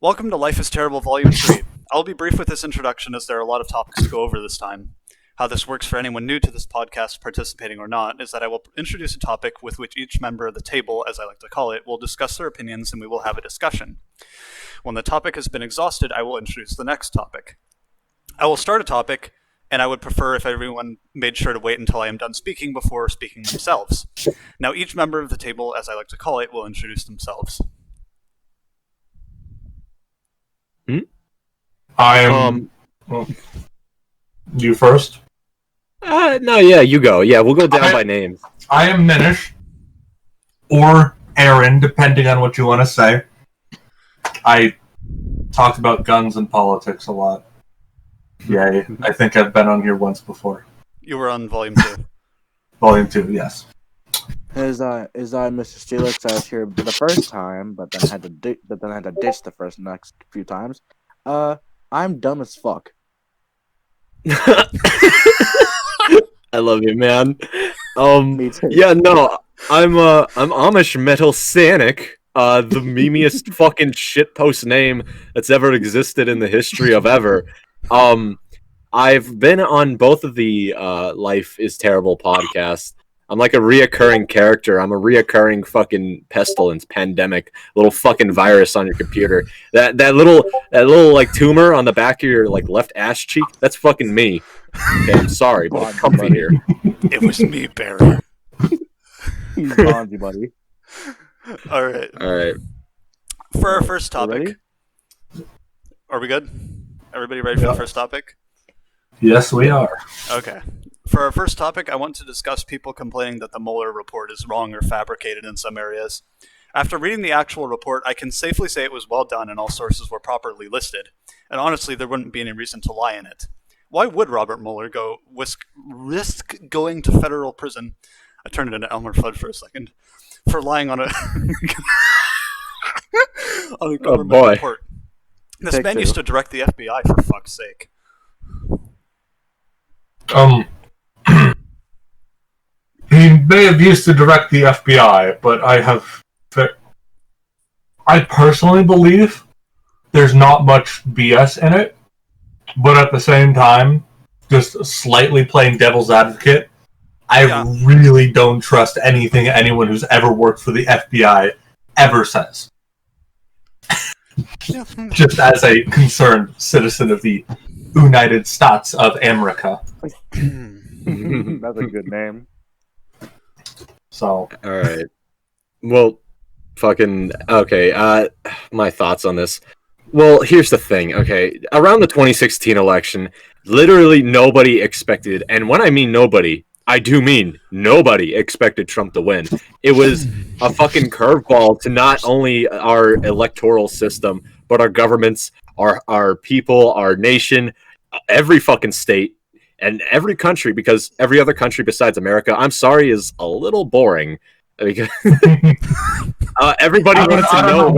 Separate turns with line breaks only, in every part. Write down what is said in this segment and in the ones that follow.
Welcome to Life is Terrible Volume 3. I'll be brief with this introduction as there are a lot of topics to go over this time. How this works for anyone new to this podcast, participating or not, is that I will introduce a topic with which each member of the table, as I like to call it, will discuss their opinions and we will have a discussion. When the topic has been exhausted, I will introduce the next topic. I will start a topic, and I would prefer if everyone made sure to wait until I am done speaking before speaking themselves. Now each member of the table, as I like to call it, will introduce themselves.
I am. You first?
No, yeah, you go. Yeah, we'll go down by names.
I am Minish. Or Aaron, depending on what you want to say. I talked about guns and politics a lot. Yay. I think I've been on here once before.
You were on Volume 2.
Volume 2, yes.
Is I Mr. Steelix? I was here the first time, but then had to ditch the next few times. I'm dumb as fuck.
I love you, man.
Me too.
Yeah, no, I'm Amish Metal Sanic, the memeiest fucking shitpost name that's ever existed in the history of ever. I've been on both of the Life is Terrible podcasts. I'm like a reoccurring character. I'm a reoccurring fucking pestilence, pandemic, little fucking virus on your computer. That little like tumor on the back of your like left ass cheek. That's fucking me. Okay, I'm sorry, but I'm comfy here.
It was me, Barry.
He's Bonzi, buddy.
All right. For our first topic, are we good? Everybody ready for the first topic?
Yes, we are.
Okay. For our first topic, I want to discuss people complaining that the Mueller Report is wrong or fabricated in some areas. After reading the actual report, I can safely say it was well done and all sources were properly listed. And honestly, there wouldn't be any reason to lie in it. Why would Robert Mueller risk going to federal prison? I turned it into Elmer Fudd for a second. For lying on a, on a government report. This man used to direct the FBI, for fuck's sake.
He may have used to direct the FBI, but I personally believe there's not much BS in it, but at the same time, just slightly playing devil's advocate, I really don't trust anything anyone who's ever worked for the FBI ever says. Just as a concerned citizen of the United States of America.
That's a good name.
So,
alright. Well, fucking, okay, my thoughts on this. Well, here's the thing, okay? Around the 2016 election, literally nobody expected, and when I mean nobody, I do mean nobody expected Trump to win. It was a fucking curveball to not only our electoral system, but our governments, our people, our nation, every fucking state, and every country, because every other country besides America, I'm sorry, is a little boring. Because everybody wanted to know.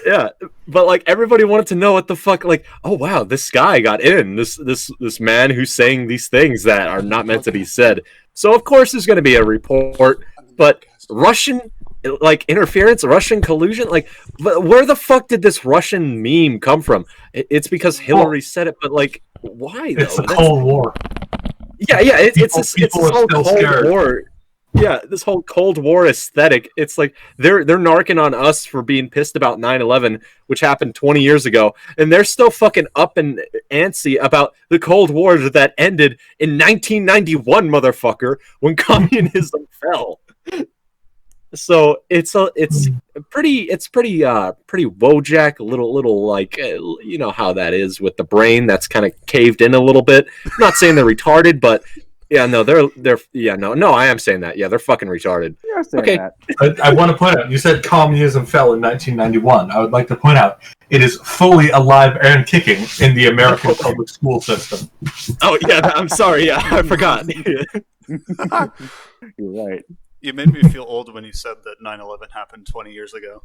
Yeah, but like everybody wanted to know what the fuck. Like, oh wow, this guy got in. This man who's saying these things that are not meant to be said. So of course there's going to be a report. But Russian like interference, Russian collusion, like where the fuck did this Russian meme come from? It's because Hillary said it, but like why though?
It's the Cold War.
Yeah, it's this whole Cold War. Yeah, this whole Cold War aesthetic. It's like they're narking on us for being pissed about 9/11, which happened 20 years ago, and they're still fucking up and antsy about the Cold War that ended in 1991, motherfucker, when communism fell. So it's pretty Wojak, little like you know how that is with the brain that's kind of caved in a little bit. I'm not saying they're retarded, but yeah, no, I am saying that. Yeah, they're fucking retarded.
You're saying
okay.
That.
I want to point out, you said communism fell in 1991. I would like to point out it is fully alive and kicking in the American public school system.
Oh yeah, I'm sorry. Yeah, I forgot.
You're right.
You made me feel old when you said that 9/11 happened 20 years ago.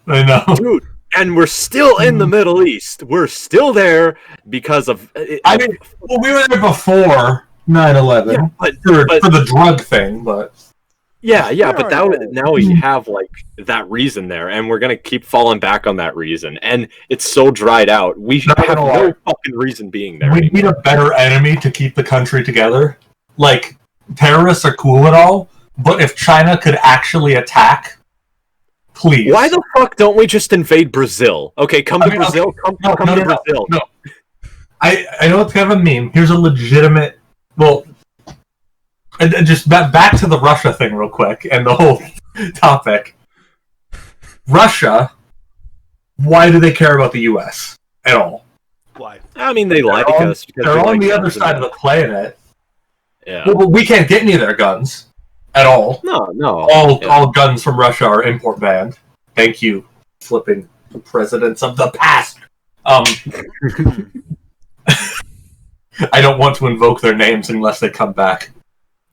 I know.
Dude, and we're still in the Middle East. We're still there because of...
I mean, well, we were there before 9/11
yeah, but
for the drug thing, but...
Yeah, but now we have like that reason there, and we're gonna keep falling back on that reason, and it's so dried out. We have no fucking reason being there.
We need a better enemy to keep the country together. Like, terrorists are cool and all, but if China could actually attack, please.
Why the fuck don't we just invade Brazil? Okay, come to Brazil. Come to Brazil.
No. I know it's kind of a meme. Here's a legitimate. Well, just back to the Russia thing real quick and the whole topic. Russia, why do they care about the U.S. at all?
Why?
I mean, they like us.
They're on the other side of the planet.
Yeah.
Well, we can't get any of their guns at all.
No.
All guns from Russia are import banned. Thank you, flipping presidents of the past. I don't want to invoke their names unless they come back.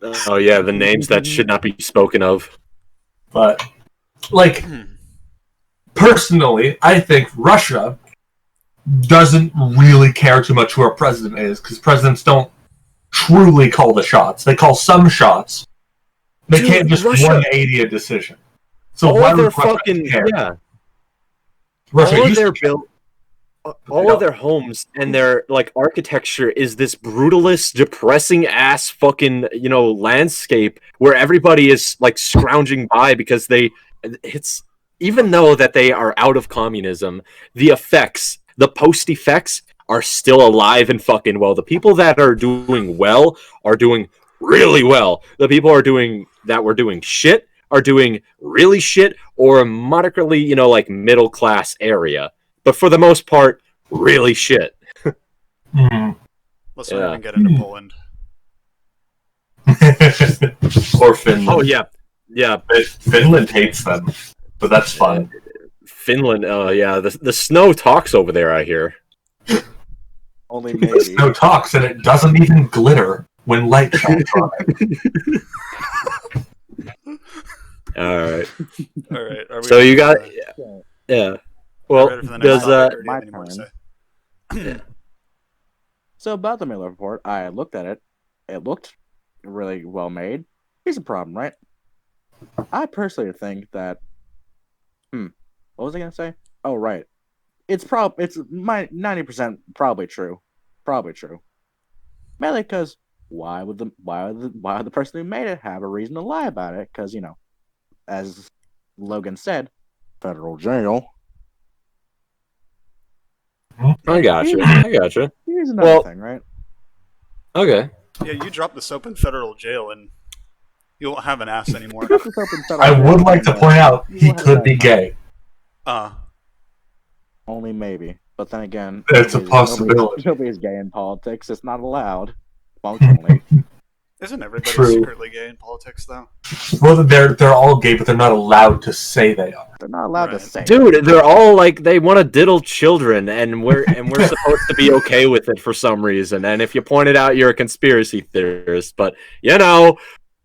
Oh yeah, the names that should not be spoken of.
But, like, personally, I think Russia doesn't really care too much who our president is, because presidents don't truly call the shots. They call some shots. They can't just
Russia,
180 a decision. So
all
why
of their
would Russia
fucking
care?
Russia, all of their homes and their like architecture is this brutalist, depressing ass fucking landscape where everybody is like scrounging by because it's even though that they are out of communism, the post effects are still alive and fucking well. The people that are doing well are doing really well. The people were doing shit are doing really shit or a moderately, like middle class area. But for the most part, really shit.
Let's not even get into Poland.
Or Finland.
Oh yeah.
Finland hates them, but that's fun.
Finland, the snow talks over there, I hear.
Only maybe.
The snow talks, and it doesn't even glitter when light shines on it.
All right.
So
you got, yeah. Well, does
my turn? So about the Mueller Report, I looked at it. It looked really well made. Here's the problem, right? I personally think that. What was I gonna say? Oh, right. It's my 90% probably true. Mainly because why would the person who made it have a reason to lie about it? Because as Logan said, federal jail.
I gotcha.
Here's another thing, right?
Okay.
Yeah, you drop the soap in federal jail and you won't have an ass anymore.
I would like to point out he could be gay.
Only maybe. But then again,
it's a possibility.
Nobody's gay in politics. It's not allowed. Functionally.
Isn't everybody secretly gay in politics, though?
Well, they're all gay, but they're not allowed to say they are.
They're not allowed to say.
Dude, they're all like they want to diddle children, and we're supposed to be okay with it for some reason. And if you point it out, you're a conspiracy theorist. But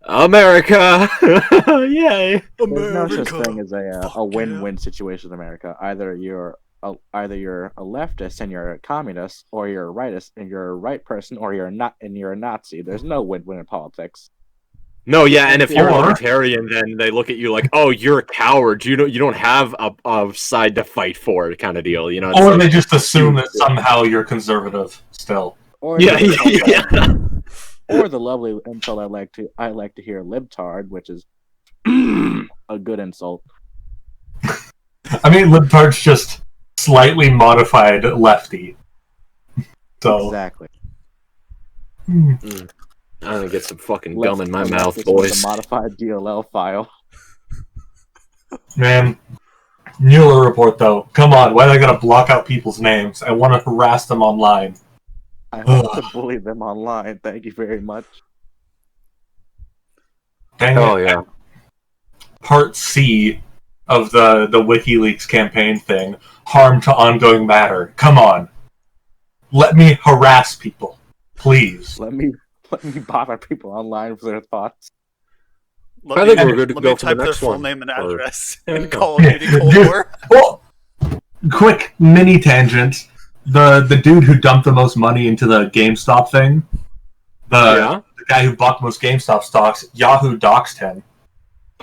America, yay!
There's no such thing as a win-win situation in America. Either you're a leftist and you're a communist, or you're a rightist and you're a right person, or you're not and you're a Nazi. There's no win-win in politics.
No, yeah, and if you're a libertarian, then they look at you like, "Oh, you're a coward. You don't have a side to fight for," kind of deal.
Or they just assume that somehow you're conservative still.
Or Or the lovely insult I like to hear, libtard, which is a good insult.
I mean, libtard's just slightly modified lefty. So
exactly.
I'm gonna get some fucking gum in my mouth, boys.
A modified DLL file.
Man, Mueller Report though. Come on, why are they gonna block out people's names? I want to harass them online.
I hope to bully them online. Thank you very much.
Dang it.
Yeah.
Part C of the WikiLeaks campaign thing. Harm to ongoing matter. Come on. Let me harass people. Please.
Let me bother people online for their thoughts.
I think we're good to go for the next one.
Let me type their full name and address in Call of Duty Cold War.
Well, quick mini tangent. The dude who dumped the most money into the GameStop thing, the guy who bought the most GameStop stocks, Yahoo doxed him.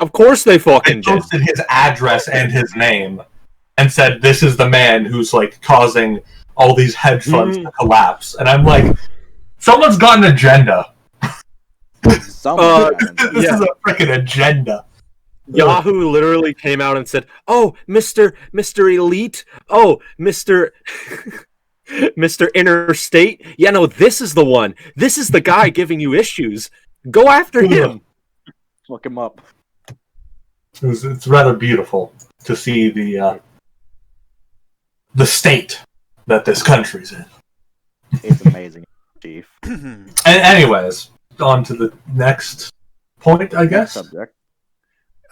Of course they fucking
and posted his address and his name and said, this is the man who's like causing all these hedge funds to collapse. And I'm like, someone's got an agenda. This is a freaking agenda.
Yahoo literally came out and said, "Oh, Mr. Elite. Oh, Mr. Mr. Interstate. Yeah, no, this is the one. This is the guy giving you issues. Go after him.
Look him up."
It's rather beautiful to see the state that this country's in.
It's amazing, Chief.
Anyways, on to the next point, I guess.
Subject.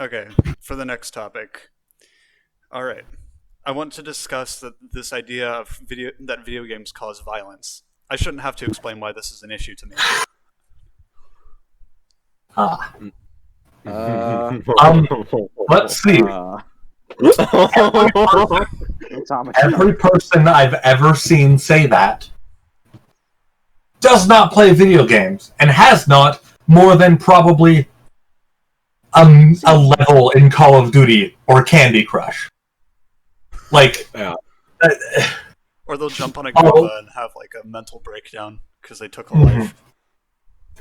Okay, for the next topic. All right, I want to discuss this idea of that video games cause violence. I shouldn't have to explain why this is an issue to me.
Let's see. Every person I've ever seen say that does not play video games and has not more than probably a level in Call of Duty or Candy Crush. Like,
or they'll jump on a Goomba and have like a mental breakdown because they took a life.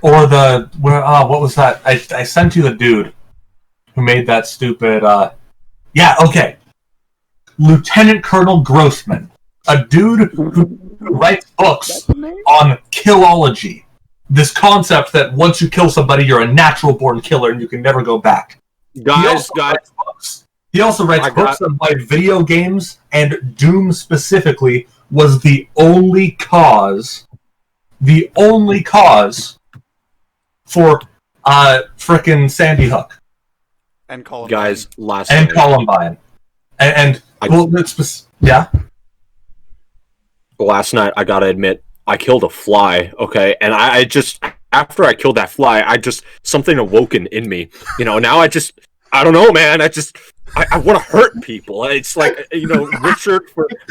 Or what was that? I sent you the dude who made that stupid. Lieutenant Colonel Grossman, a dude who writes books on killology. This concept that once you kill somebody, you're a natural-born killer and you can never go back. He also writes books on why video games, and Doom specifically, was the only cause for frickin' Sandy Hook.
And Columbine.
Guys,
Columbine.
Last night, I gotta admit, I killed a fly, okay? And I just, after I killed that fly, something awoken in me. You know, now I don't know, man. I want to hurt people. It's like, Richard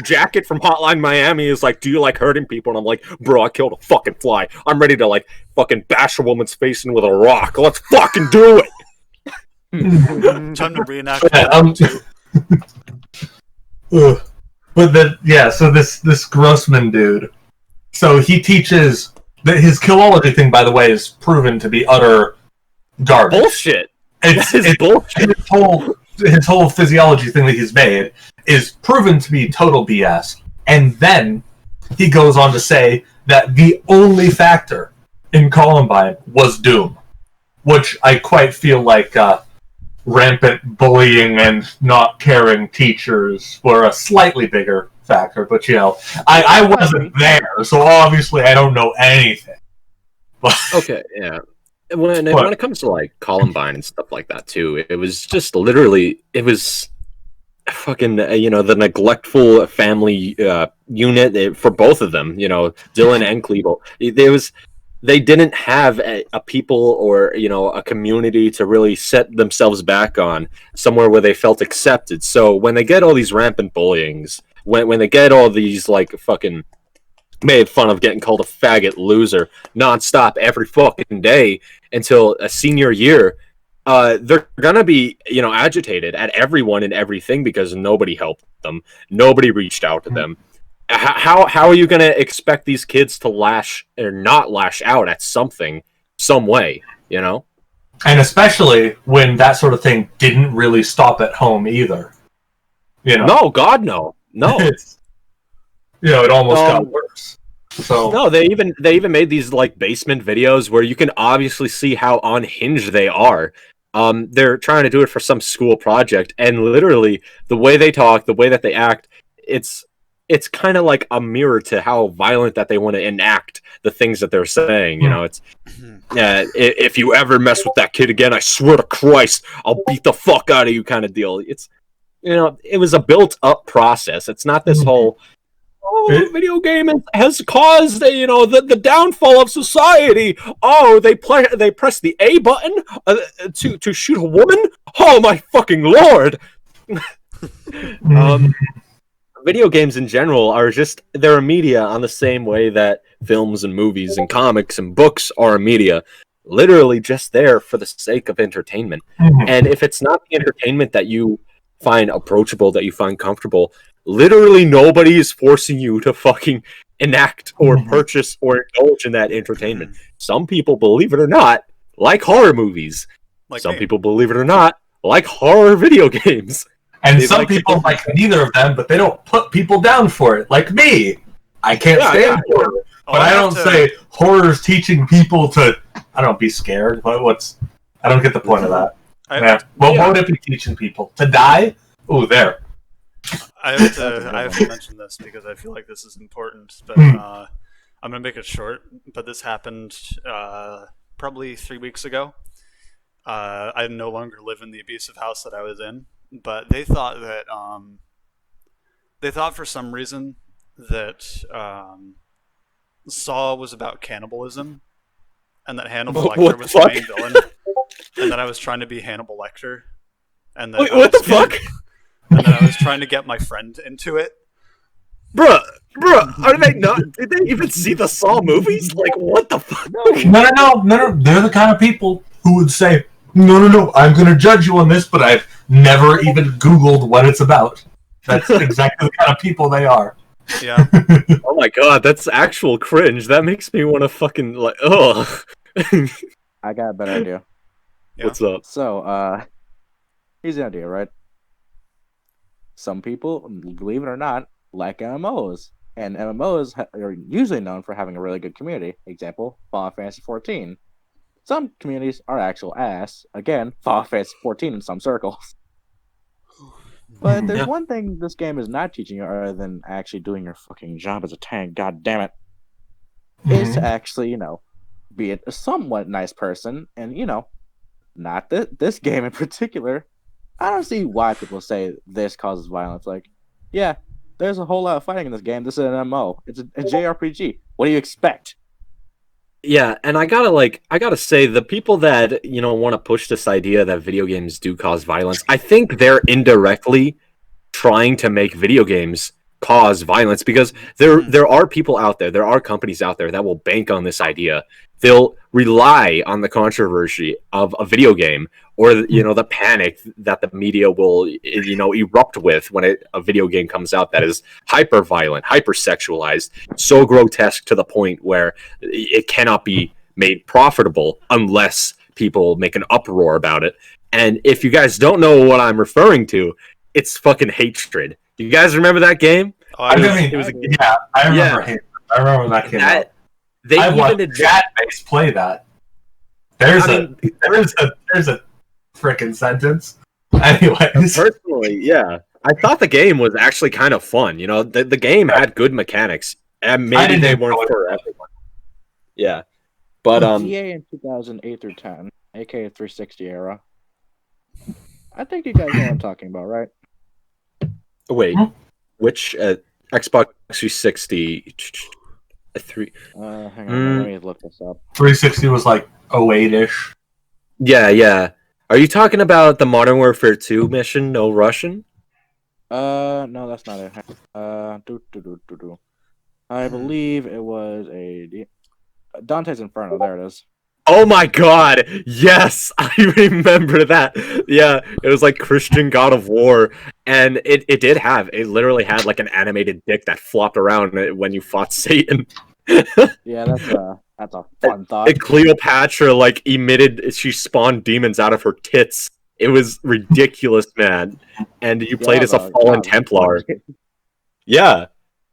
Jacket from Hotline Miami is like, do you like hurting people? And I'm like, bro, I killed a fucking fly. I'm ready to like fucking bash a woman's face in with a rock. Let's fucking do it.
Time to reenact that.
So this Grossman dude, so he teaches that his killology thing, by the way, is proven to be utter garbage.
Bullshit.
It's bullshit. His whole physiology thing that he's made is proven to be total BS. And then he goes on to say that the only factor in Columbine was Doom, which I quite feel like rampant bullying and not caring teachers were a slightly bigger factor. But, I wasn't there, so obviously I don't know anything.
Okay, yeah. When it comes to like Columbine and stuff like that too, it was just literally, it was fucking the neglectful family unit for both of them. Dylan and Cleveland. They didn't have a people or a community to really set themselves back on, somewhere where they felt accepted. So when they get all these rampant bullyings, when they get all these like fucking made fun of, getting called a faggot, loser, nonstop every fucking day until a senior year, they're gonna be, agitated at everyone and everything because nobody helped them, nobody reached out to them. How are you gonna expect these kids to lash or not lash out at something, some way, And
especially when that sort of thing didn't really stop at home either.
No, God, no.
It almost got worse. So
no, they even made these like basement videos where you can obviously see how unhinged they are. They're trying to do it for some school project, and literally the way they talk, the way that they act, it's kind of like a mirror to how violent that they want to enact the things that they're saying. It's if you ever mess with that kid again, I swear to Christ, I'll beat the fuck out of you kind of deal. It's it was a built up process. It's not this whole video game has caused the downfall of society. Oh, they press the A button to shoot a woman. Oh my fucking lord! Video games in general they're a media on the same way that films and movies and comics and books are a media. literally just there for the sake of entertainment. And if it's not the entertainment that you find approachable, that you find comfortable, literally nobody is forcing you to fucking enact or purchase or indulge in that entertainment. Some people, believe it or not, like horror movies.
Like
some
me.
people, believe it or not, like horror video games.
And some people like neither of them, but they don't put people down for it. Like me. I can't stand horror. But I don't say horror's teaching people to, I don't be scared. I don't get the point of that. What would it be teaching people? To die? Ooh, there.
I have to mention this because I feel like this is important, but I'm going to make it short. But this happened probably 3 weeks ago. I no longer live in the abusive house that I was in, but they thought that for some reason that Saw was about cannibalism, and that Hannibal Lecter was the main villain, and that I was trying to be Hannibal Lecter, and that
what the fuck?
And then I was trying to get my friend into it.
Bruh, are they not? Did they even see the Saw movies? Like, what the fuck?
No. They're the kind of people who would say, no, I'm going to judge you on this, but I've never even Googled what it's about. That's exactly the kind of people they are.
Yeah.
Oh my god, that's actual cringe. That makes me want to fucking, like, ugh.
I got a better idea.
Yeah.
What's up?
So, here's the idea, right? Some people, believe it or not, like MMOs. And MMOs are usually known for having a really good community. Example, Final Fantasy XIV. Some communities are actual ass. Again, Final Fantasy XIV in some circles. But there's one thing this game is not teaching you other than actually doing your fucking job as a tank, god damn it. Is to actually, be a somewhat nice person. And, not this game in particular. I don't see why people say this causes violence. Like, yeah, there's a whole lot of fighting in this game. This is an MMO. It's a JRPG. What do you expect?
Yeah, and I gotta say, the people that, want to push this idea that video games do cause violence, I think they're indirectly trying to make video games cause violence, because there are people out there are companies out there that will bank on this idea. They'll rely on the controversy of a video game, or the panic that the media will erupt with when a video game comes out that is hyper violent, hyper sexualized, so grotesque to the point where it cannot be made profitable unless people make an uproar about it. And if you guys don't know what I'm referring to, it's fucking Hatred. You guys remember that game?
I remember Hatred. I remember that came out. I watched chat-based play that. There's a frickin' sentence. Anyways.
Personally, yeah. I thought the game was actually kind of fun. The game had good mechanics. And maybe they weren't for everyone. Yeah. But
EA in 2008 through 10, aka 360 era. I think you guys know what I'm talking about, right?
Wait. Which Xbox 360 3
hang on, let me look this up.
360 was like 08-ish.
Yeah. Are you talking about the Modern Warfare 2 mission, No Russian?
No, that's not it. I believe it was Dante's Inferno. There it is.
Oh my god! Yes! I remember that. Yeah, it was like Christian God of War, and it literally had like an animated dick that flopped around when you fought Satan.
Yeah, that's a fun thought.
And Cleopatra she spawned demons out of her tits. It was ridiculous, man. And you played as a fallen Templar. Yeah.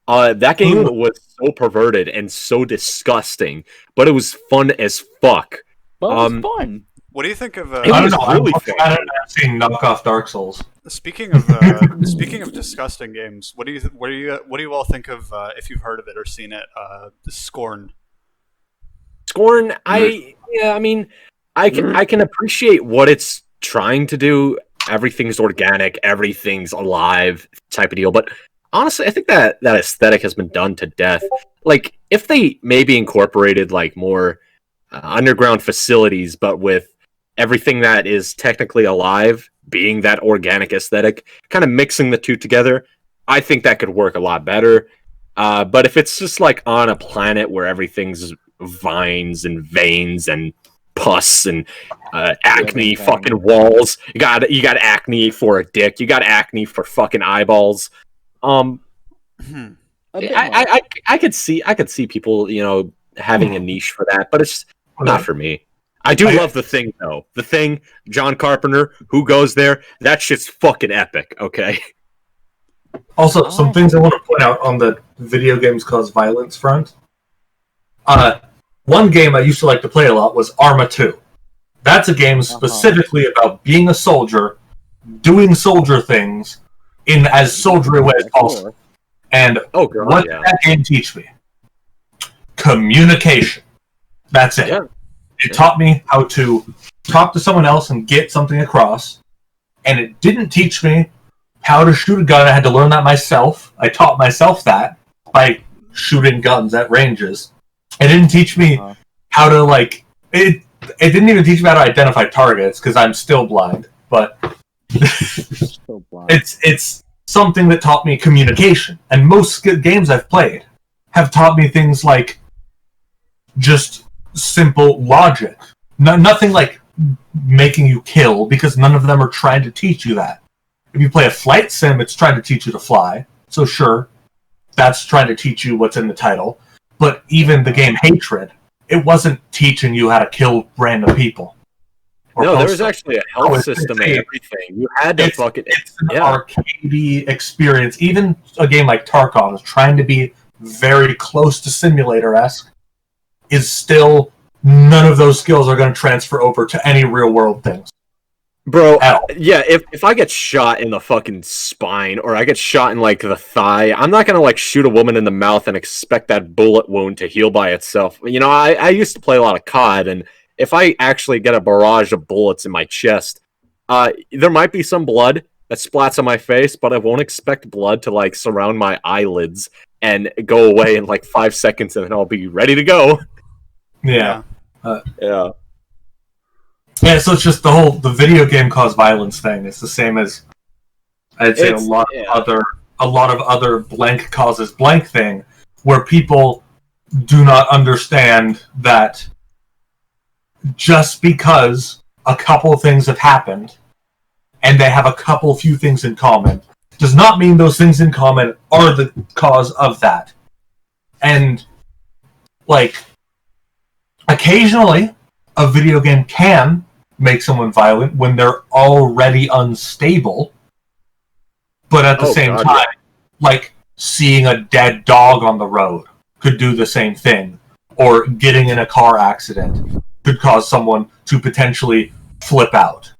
That game was so perverted and so disgusting, but it was fun as fuck.
But it was fun.
What do you think of?
I don't know. I've seen knockoff Dark Souls.
Speaking of disgusting games, what do you all think of? If you've heard of it or seen it, Scorn.
Scorn, I can appreciate what it's trying to do. Everything's organic, everything's alive, type of deal. But honestly, I think that aesthetic has been done to death. Like, if they maybe incorporated like more underground facilities, but with everything that is technically alive being that organic aesthetic, kind of mixing the two together, I think that could work a lot better. But if it's just like on a planet where everything's vines and veins and pus and acne fucking walls. You got acne for a dick. You got acne for fucking eyeballs. I could see people, you know, having a niche for that, but it's not for me. I do love The Thing, though. The Thing, John Carpenter, who goes there, that shit's fucking epic, okay?
Also, some things I want to point out on the video games cause violence front. One game I used to like to play a lot was Arma 2. That's a game specifically about being a soldier, doing soldier things in as soldiery way as possible. And what did that game teach me? Communication. That's it. Yeah. It taught me how to talk to someone else and get something across. And it didn't teach me how to shoot a gun. I had to learn that myself. I taught myself that by shooting guns at ranges. It didn't teach me how to, like... It didn't even teach me how to identify targets, because I'm still blind. But it's something that taught me communication. And most games I've played have taught me things like just simple logic. Nothing like making you kill, because none of them are trying to teach you that. If you play a flight sim, it's trying to teach you to fly. So sure, that's trying to teach you what's in the title. But even the game Hatred, it wasn't teaching you how to kill random people.
No, there was actually a health system and everything. You had to fucking...
It's an arcadey experience. Even a game like Tarkon is trying to be very close to simulator-esque. Is still... None of those skills are going to transfer over to any real-world things.
Bro, yeah, if I get shot in the fucking spine, or I get shot in, like, the thigh, I'm not gonna, like, shoot a woman in the mouth and expect that bullet wound to heal by itself. You know, I used to play a lot of COD, and if I actually get a barrage of bullets in my chest, there might be some blood that splats on my face, but I won't expect blood to, like, surround my eyelids and go away in, like, 5 seconds, and then I'll be ready to go.
Yeah.
Yeah,
so it's just the video game cause violence thing. It's the same as I'd say a lot of other blank causes blank thing, where people do not understand that just because a couple things have happened and they have a few things in common does not mean those things in common are the cause of that. And like occasionally a video game can make someone violent when they're already unstable. But at the same time, like seeing a dead dog on the road could do the same thing. Or getting in a car accident could cause someone to potentially flip out.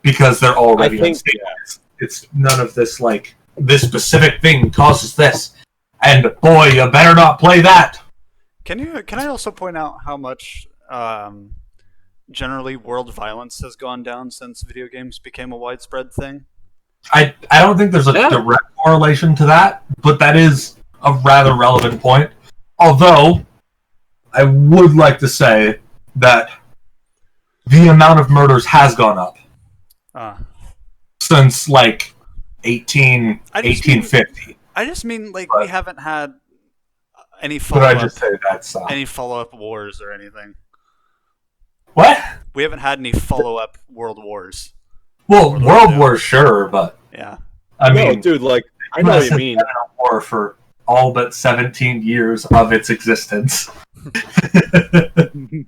Because they're already unstable. Yeah. It's none of this, like, this specific thing causes this. And boy, you better not play that!
Can I also point out how much... generally world violence has gone down since video games became a widespread thing?
I don't think there's a direct correlation to that, but that is a rather relevant point. Although, I would like to say that the amount of murders has gone up. Since, like, 1850.
I just mean, like, we haven't had any follow-up wars or anything.
What?
We haven't had any follow-up world wars.
Well, world wars, sure, but
yeah.
I mean,
dude, like I know what you mean.
Been in a war for all but 17 years of its existence.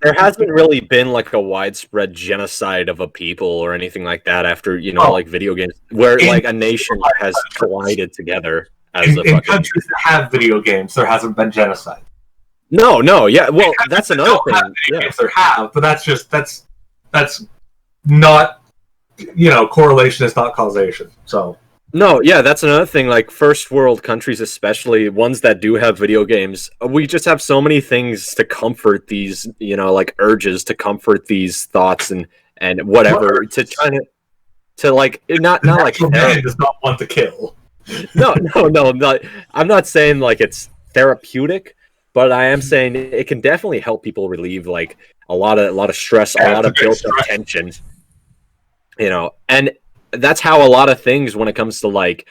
There hasn't really been like a widespread genocide of a people or anything like that after like video games where like a nation has collided together.
In countries that have video games, there hasn't been genocide.
No, yeah. Well, that's another thing.
Yes, there have, but that's not, correlation is not causation. So
no, yeah, that's another thing. Like first world countries, especially ones that do have video games, we just have so many things to comfort these, like urges to comfort these thoughts and whatever to try to like not like
man does not want to kill.
No, I'm not saying like it's therapeutic. But I am saying it can definitely help people relieve like a lot of stress, a lot of built-up tension, and that's how a lot of things when it comes to like,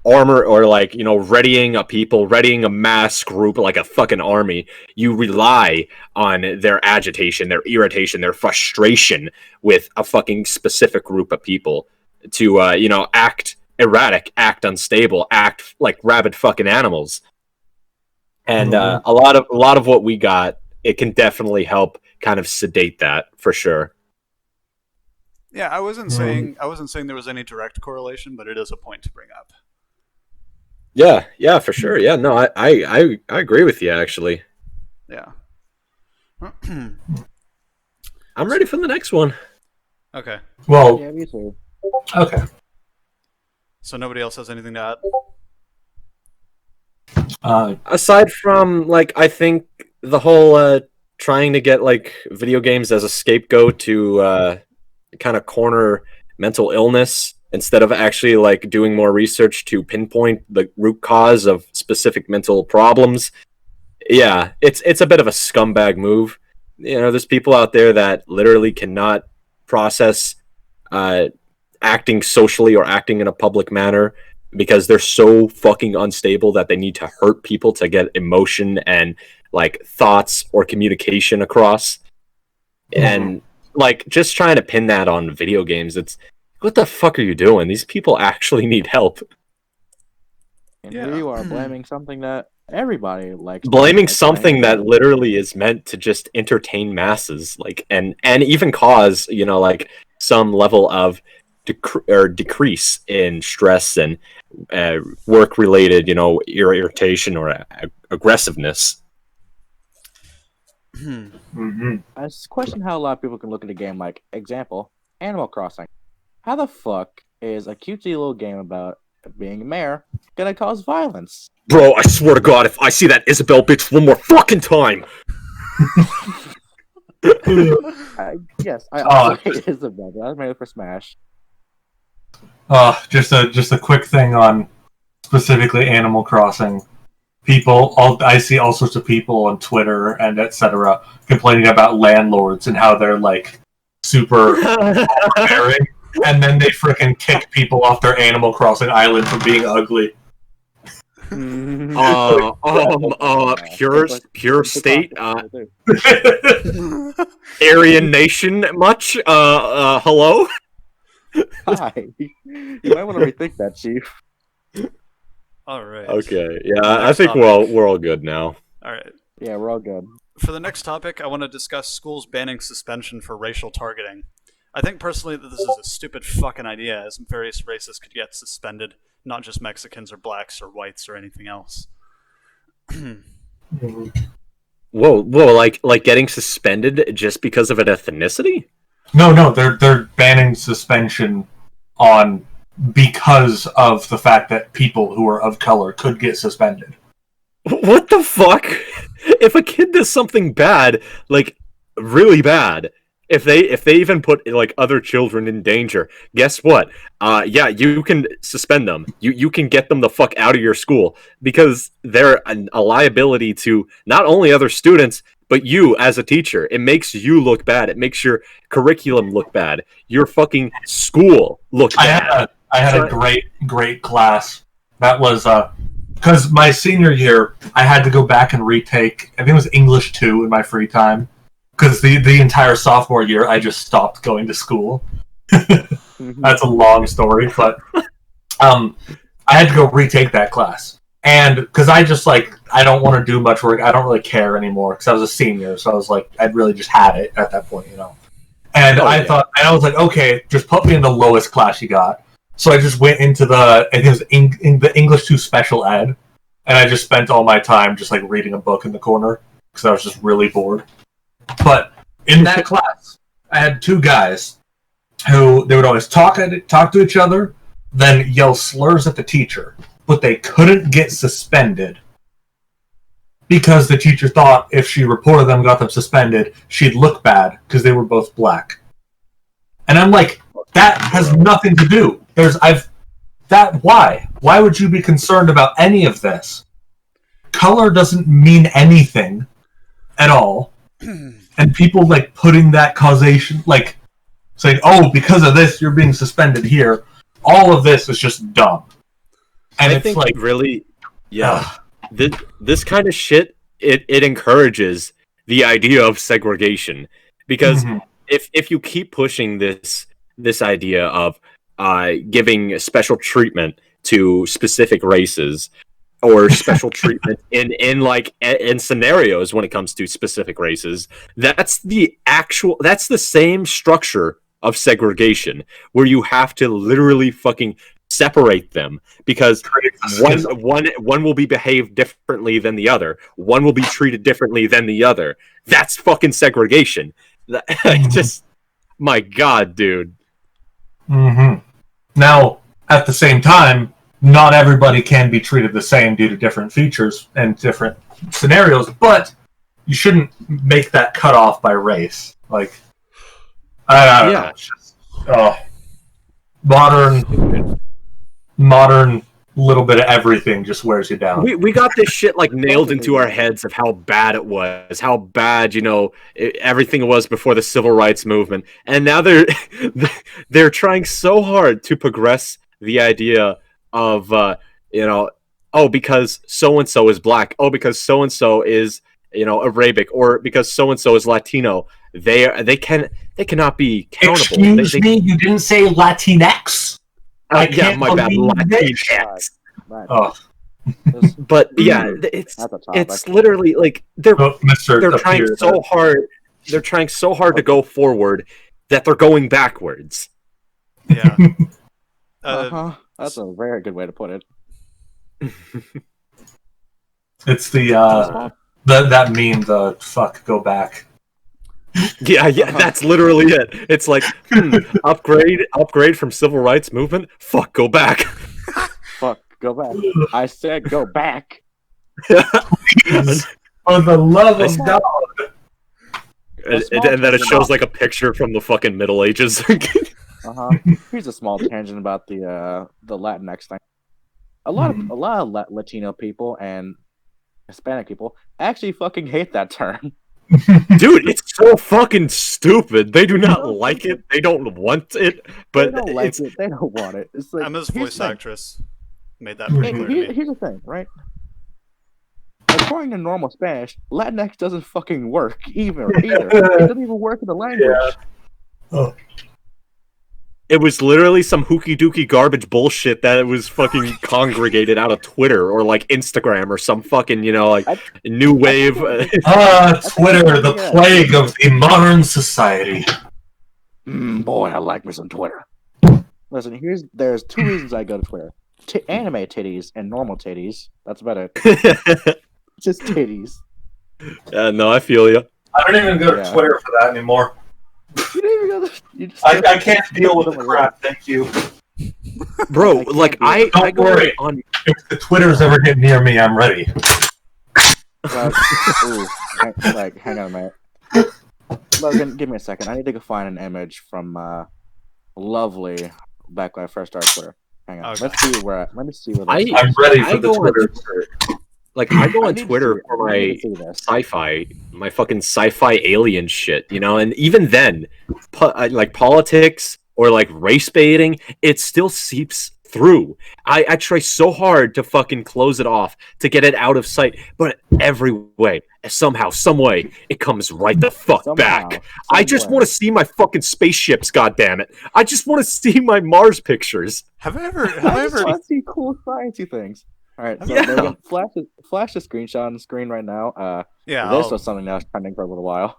armor or like, you know, readying a mass group like a fucking army, you rely on their agitation, their irritation, their frustration with a fucking specific group of people to you know, act erratic, act unstable, act like rabid fucking animals. And a lot of what we got, it can definitely help kind of sedate that for sure.
Yeah, I wasn't saying there was any direct correlation, but it is a point to bring up.
Yeah, for sure. Yeah, no, I agree with you actually.
Yeah.
I'm ready for the next one.
Okay.
Well,
Yeah, me too.
okay.
So nobody else has anything to add?
Aside from, like, I think the whole trying to get like video games as a scapegoat to kind of corner mental illness instead of actually like doing more research to pinpoint the root cause of specific mental problems. Yeah, it's a bit of a scumbag move. You know, there's people out there that literally cannot process acting socially or acting in a public manner because they're so fucking unstable that they need to hurt people to get emotion and like thoughts or communication across. And like, just trying to pin that on video games, it's, what the fuck are you doing? These people actually need help.
And here you are blaming something that everybody likes.
Blaming something that literally is meant to just entertain masses, like, and even cause, you know, like some level of decrease in stress and work-related, you know, irritation or aggressiveness.
I just question how a lot of people can look at a game like, example, Animal Crossing. How the fuck is a cutesy little game about being a mayor gonna cause violence?
Bro, I swear to God, if I see that Isabel bitch one more fucking time!
Yes, I hate Isabel, but I was made it for Smash.
Just a quick thing on specifically Animal Crossing. I see all sorts of people on Twitter and etc. complaining about landlords and how they're like super overbearing, and then they freaking kick people off their Animal Crossing island for being ugly.
Pure state, Aryan Nation much? Hello?
Hi. You might want to rethink that, Chief.
All right.
Okay. Yeah, I think we're all good now.
All right.
Yeah, we're all good.
For the next topic, I want to discuss schools banning suspension for racial targeting. I think personally that this is a stupid fucking idea, as various races could get suspended, not just Mexicans or blacks or whites or anything else.
Whoa, like getting suspended just because of an ethnicity?
No, they're banning suspension on because of the fact that people who are of color could get suspended.
What the fuck? If a kid does something bad, like really bad, if they even put like other children in danger, guess what? Yeah, you can suspend them. You can get them the fuck out of your school because they're a liability to not only other students but you as a teacher. It makes you look bad. It makes your curriculum look bad. Your fucking school look bad.
I had a great class. That was because my senior year, I had to go back and retake. I think it was English 2 in my free time. Because the entire sophomore year, I just stopped going to school. That's a long story, but I had to go retake that class. And because I just I don't want to do much work. I don't really care anymore because I was a senior, so I was like, I'd really just had it at that point, you know. And I was like, okay, just put me in the lowest class you got. So I just went into I think it was in the English 2 special ed, and I just spent all my time just like reading a book in the corner because I was just really bored. But in that class, I had two guys who they would always talk to each other, then yell slurs at the teacher, but they couldn't get suspended because the teacher thought if she reported them, got them suspended, she'd look bad because they were both black. And I'm like, that has nothing to do. Why? Why would you be concerned about any of this? Color doesn't mean anything at all. And people like putting that causation, like saying, oh, because of this, you're being suspended here. All of this is just dumb. And
I think really, this kind of shit, it encourages the idea of segregation, because if you keep pushing this idea of giving special treatment to specific races, or special treatment in scenarios when it comes to specific races, that's the same structure of segregation, where you have to literally fucking separate them, because one will be behaved differently than the other, one will be treated differently than the other. That's fucking segregation. Just, my god, dude.
Now, at the same time, not everybody can be treated the same due to different features and different scenarios, but you shouldn't make that cutoff by race. Like, I don't know. It's just, modern little bit of everything just wears you down.
We got this shit like nailed into our heads of how bad it was, how bad, everything was before the civil rights movement, and now they're trying so hard to progress the idea of because so and so is black, because so and so is Arabic, or because so and so is Latino, they cannot be countable.
Excuse me, you didn't say Latinx?
Yeah, my bad. Latinx. But yeah, it's literally like they're trying so hard. They're trying so hard to go forward that they're going backwards.
Yeah.
That's a very good way to put it.
It's that meme, the fuck, go back.
Yeah, that's literally it. It's like, upgrade from civil rights movement. Fuck, go back.
Fuck, go back. I said go back.
Please, for the love of God.
And then it shows like a picture from the fucking Middle Ages.
Here's a small tangent about the Latinx thing. A lot of Latino people and Hispanic people actually fucking hate that term.
Dude, it's so fucking stupid. They do not like it. They don't want it. But
they don't like it. They don't want it. It's like,
Emma's voice actress made that pretty clear.
Here's the thing, right? According to normal Spanish, Latinx doesn't fucking work either. It doesn't even work in the language.
Yeah. Oh.
It was literally some hooky dookie garbage bullshit that was fucking congregated out of Twitter or like Instagram or some fucking, new wave.
Twitter, the plague of the modern society.
Boy, I like me some Twitter. Listen, there's two reasons I go to Twitter. Anime titties and normal titties. That's about it. Just titties.
No, I feel you.
I don't even go to Twitter for that anymore.
You don't even go to,
I can't deal with the crap, thank you.
Bro, I
don't worry. If the Twitter's ever get near me, I'm ready.
Hang on a minute. Logan, give me a second. I need to go find an image from Lovely back when I first started Twitter. Hang on.
Okay.
Let me see where
I'm ready for the Twitter.
I go on Twitter for my my fucking sci-fi alien shit, and even then, politics or race baiting, it still seeps through. I try so hard to fucking close it off, to get it out of sight, but every way, somehow, some way, it comes right the fuck back. I just want to see my fucking spaceships, goddammit. I just want to see my Mars pictures.
Have I ever
want to see cool sciencey things. All right, so Logan, flash the screenshot on the screen right now. This was something that was trending for a little while.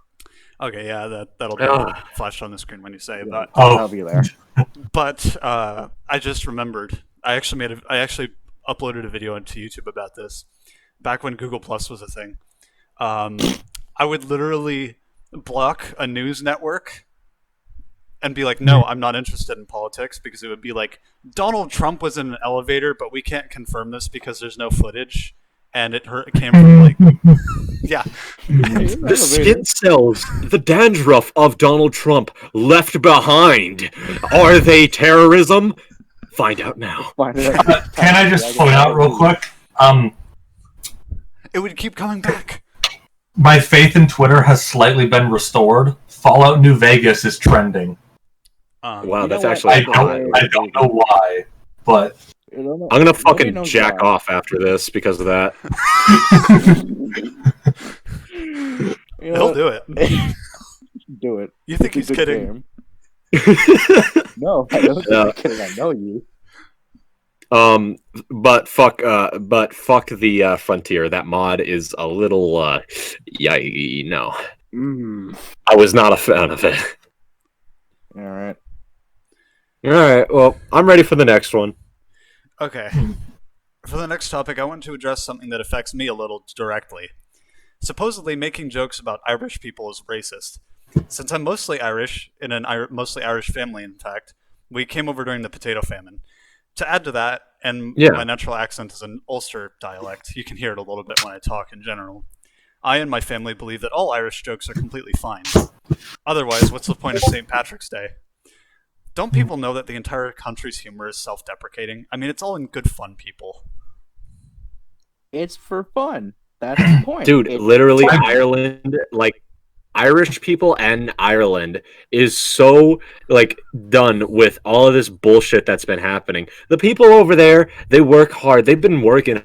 Okay, yeah, that'll be flashed on the screen when you say it. But
I'll be there.
But I just remembered. I actually uploaded a video onto YouTube about this back when Google Plus was a thing. I would literally block a news network and be like, no, I'm not interested in politics, because it would be like, Donald Trump was in an elevator, but we can't confirm this because there's no footage. And it came from yeah.
The skin cells, the dandruff of Donald Trump left behind. Are they terrorism? Find out now.
Can I just point out real quick?
It would keep coming back.
My faith in Twitter has slightly been restored. Fallout New Vegas is trending.
Wow, that's actually...
I don't know why, but
I'm gonna fucking jack off after this because of that.
He'll do it.
Do it.
You think he's kidding?
No, I don't think I'm kidding. I know you.
But fuck the Frontier. That mod is a little no. I was not a fan of it.
All right.
Well, I'm ready for the next one.
Okay. For the next topic, I want to address something that affects me a little directly. Supposedly, making jokes about Irish people is racist. Since I'm mostly Irish, in a mostly Irish family, in fact, we came over during the potato famine. To add to that, and my natural accent is an Ulster dialect, you can hear it a little bit when I talk in general. I and my family believe that all Irish jokes are completely fine. Otherwise, what's the point of St. Patrick's Day? Don't people know that the entire country's humor is self-deprecating? I mean, it's all in good fun, people.
It's for fun. That's the point.
Dude, literally Ireland, like, Irish people and Ireland is so, like, done with all of this bullshit that's been happening. The people over there, they work hard. They've been working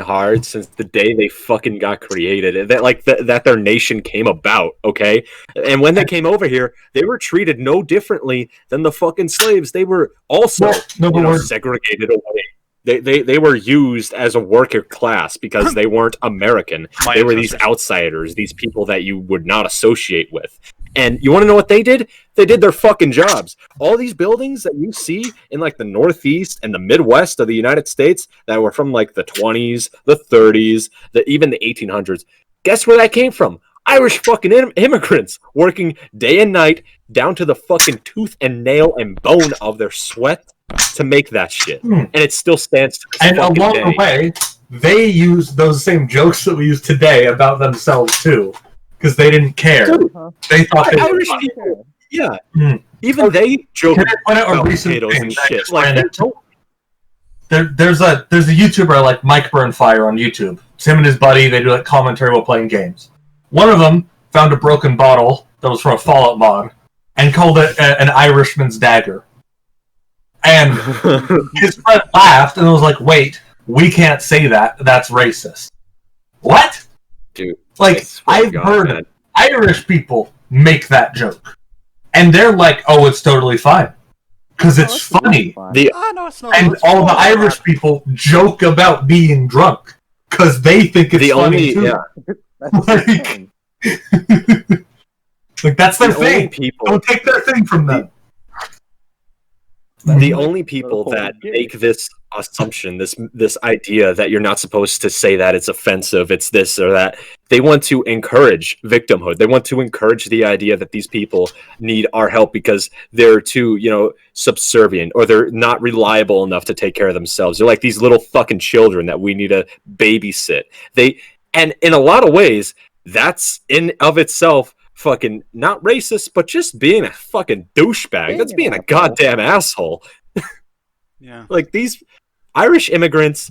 hard since the day they fucking got created. That their nation came about, okay? And when they came over here, they were treated no differently than the fucking slaves. They were also segregated away. They were used as a worker class because they weren't American. They were these outsiders, these people that you would not associate with. And you want to know what they did? They did their fucking jobs. All these buildings that you see in like the Northeast and the Midwest of the United States that were from like the 20s, the 30s, even the 1800s. Guess where that came from? Irish fucking immigrants working day and night down to the fucking tooth and nail and bone of their sweat to make that shit. And it still stands to this
and along the way, they use those same jokes that we use today about themselves too. Because they didn't care.
Dude,
they thought they
Irish
were
people. Yeah. Even they joke about potatoes and shit. Like,
there's a YouTuber like Mike Burnfire on YouTube. It's him and his buddy. They do like commentary while playing games. One of them found a broken bottle that was from a Fallout mod and called it an Irishman's dagger. And his friend laughed and was like, "Wait, we can't say that. That's racist." What?
Dude,
like, I've heard Irish people make that joke. And they're like, "Oh, it's totally fine. Because it's funny."
No, it's not.
And all the Irish people joke about being drunk. Because they think it's funny, too. Like, that's their thing. Don't take their thing from them.
The only people that make this assumption, this idea that you're not supposed to say that it's offensive, it's this or that, they want to encourage victimhood. They want to encourage the idea that these people need our help because they're too, subservient, or they're not reliable enough to take care of themselves. They're like these little fucking children that we need to babysit. And in a lot of ways, that's in of itself fucking not racist, but just being a fucking douchebag. That's being a goddamn asshole.
Yeah.
Like, these Irish immigrants,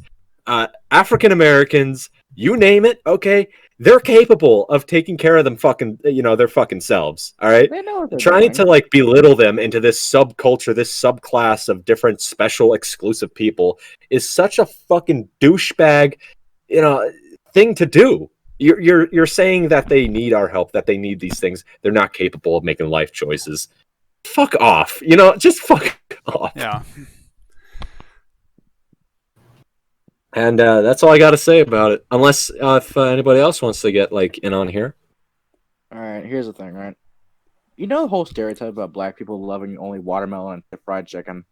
African Americans, you name it, okay, they're capable of taking care of them fucking, their fucking selves, all right?
They know what they're
Trying
doing.
to, like, belittle them into this subculture, this subclass of different special exclusive people is such a fucking douchebag, thing to do. You're saying that they need our help, that they need these things. They're not capable of making life choices. Fuck off. Just fuck off.
Yeah.
And that's all I got to say about it. Unless if anybody else wants to get in on here.
All right, here's the thing, right? You know the whole stereotype about black people loving only watermelon and fried chicken?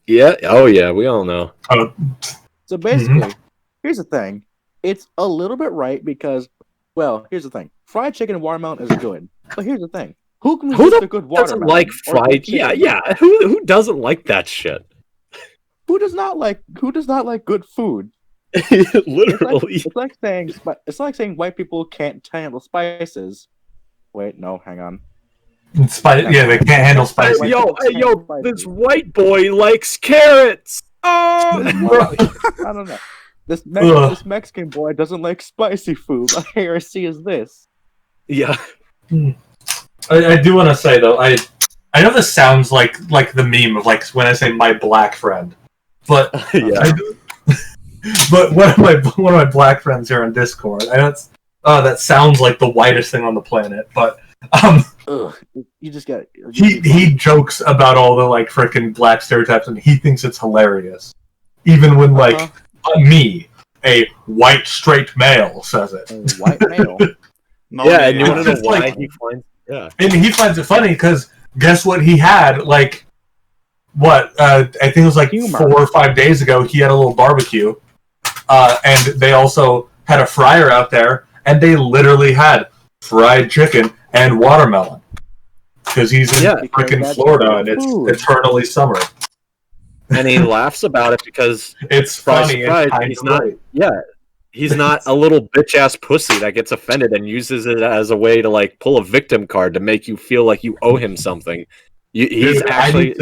Yeah. Oh, yeah. We all know.
So basically, here's the thing. It's a little bit right because, well, here's the thing. Fried chicken and watermelon is good. But here's the thing. Who can resist a good watermelon?
Doesn't like fried? Yeah. Who doesn't like that shit?
Who does not like good food?
Literally.
It's like saying white people can't handle spices. Wait, no, hang on.
They can't handle spicy.
Yo, this white boy likes carrots. Oh,
I don't know. This Mexican boy doesn't like spicy food. My heresy is this.
Yeah.
I do want to say though, I know this sounds like the meme of when I say my black friend. But
Yeah.
but one of my black friends here on Discord, I know that sounds like the whitest thing on the planet, but
Ugh, you just got.
he jokes about all the like freaking black stereotypes, and he thinks it's hilarious, even when like me, a white straight male, says it.
A white male.
Yeah, and you want to know
It's
why
like-
he finds? Yeah.
And he finds it funny because guess what he had? Like, I think it was like
Humor.
4 or 5 days ago. He had a little barbecue, and they also had a fryer out there, and they literally had fried chicken and watermelon because he's in freaking
that's
Florida and it's
food.
eternally summer.
And he laughs about it because
It's
surprise,
funny.
surprise,
It's kind
he's
of
not.
great.
Yeah, he's not a little bitch ass pussy that gets offended and uses it as a way to like pull a victim card to make you feel like you owe him something. He's
Dude,
actually.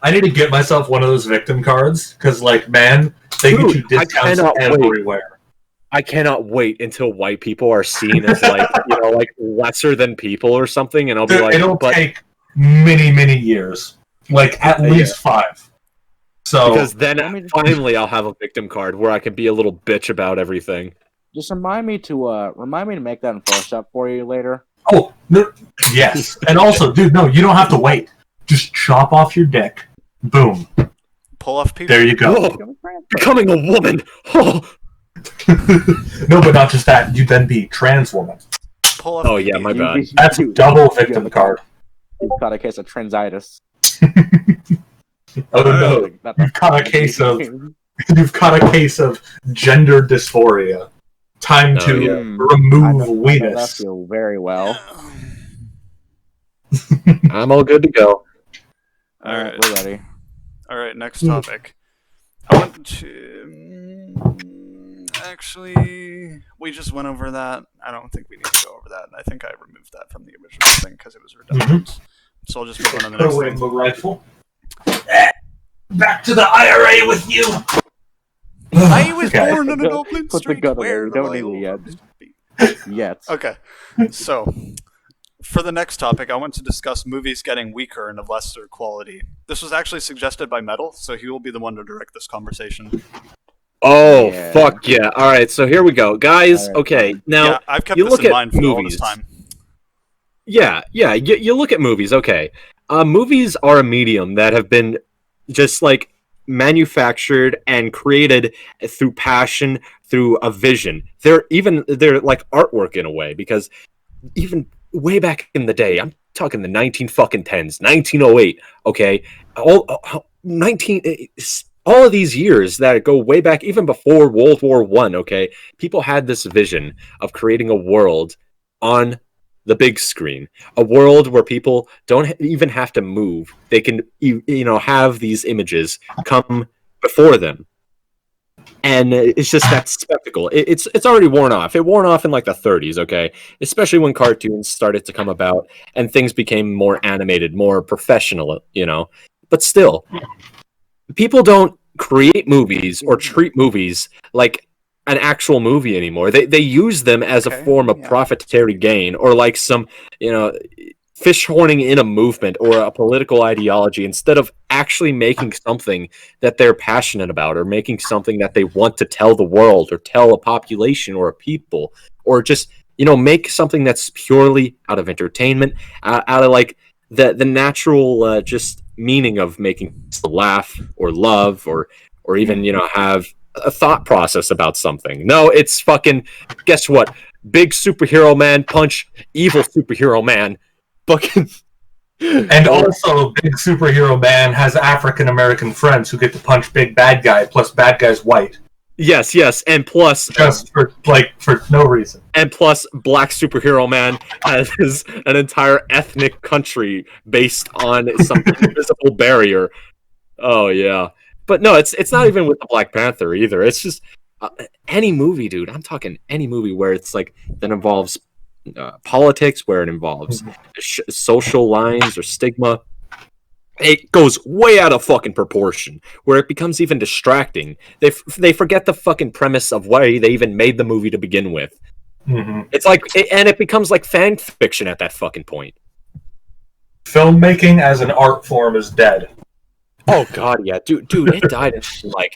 I need to get myself one of those victim cards because, like, man, they
Dude,
get you
I
discounts
cannot wait.
everywhere.
I cannot wait until white people are seen as like like lesser than people or something, and I'll be
Dude,
like,
it'll
but
take many years, like at least 5. So
because then finally I'll have a victim card where I can be a little bitch about everything.
Just remind me to make that in Photoshop for you later.
oh no, yes, and also, dude, no, you don't have to wait. Just chop off your dick. Boom.
Pull off people.
There you go.
Oh, becoming a woman. Oh,
No, but not just that. You then be trans woman.
Pull off.
oh yeah, my bad.
That's a double victim card.
You've got a case of transitis.
Oh no, you've got a case of gender dysphoria. Time
Oh,
to
yeah.
remove
I know that
weenus.
feel very well.
I'm all good to go.
All right.
We're ready.
All right, next topic. I want to. Actually, we just went over that. I don't think we need to go over that. I think I removed that from the original thing because it was redundant. So I'll just move on to the
Put
next
away
thing.
my rifle. Back to the IRA with you.
I was
Okay.
born on a Dublin
Put the
street.
gun
Where
away. Don't
will I
need it
always be?
Yet.
Okay, so for the next topic, I want to discuss movies getting weaker and of lesser quality. This was actually suggested by Metal, so he will be the one to direct this conversation.
Oh
Yeah.
fuck yeah! All right, so here we go, guys.
All right,
Okay,
fine.
now
Yeah, I've kept
you
this
look
in
at
mind for all this
movies.
time.
Yeah. You look at movies. Okay, movies are a medium that have been just like manufactured and created through passion, through a vision. They're like artwork in a way because even way back in the day, I'm talking the 1910s, 1908. Okay, all of these years that go way back, even before World War One. Okay, people had this vision of creating a world on the big screen, a world where people don't even have to move. They can, have these images come before them, and it's just that spectacle. It's already worn off. It worn off in like the 30s, okay, especially when cartoons started to come about and things became more animated, more professional, But still, people don't create movies or treat movies like an actual movie anymore. They use them as a form of profitary gain, or like some, fish horning in a movement or a political ideology, instead of actually making something that they're passionate about, or making something that they want to tell the world or tell a population or a people, or just, make something that's purely out of entertainment, out of like the natural just meaning of making to laugh or love or even, have a thought process about something. No, it's fucking, guess what? Big superhero man punch evil superhero man. Fucking.
And also, big superhero man has African American friends who get to punch big bad guy, plus bad guy's white.
Yes, and plus
Just for no reason.
And plus, black superhero man has an entire ethnic country based on some invisible barrier. Oh yeah, but no, it's not even with the Black Panther either. It's just any movie, dude. I'm talking any movie where it's like that involves politics, where it involves social lines or stigma. It goes way out of fucking proportion, where it becomes even distracting. They forget the fucking premise of why they even made the movie to begin with.
Mm-hmm.
It's like, and it becomes like fan fiction at that fucking point.
Filmmaking as an art form is dead.
Oh god, yeah, dude, it died.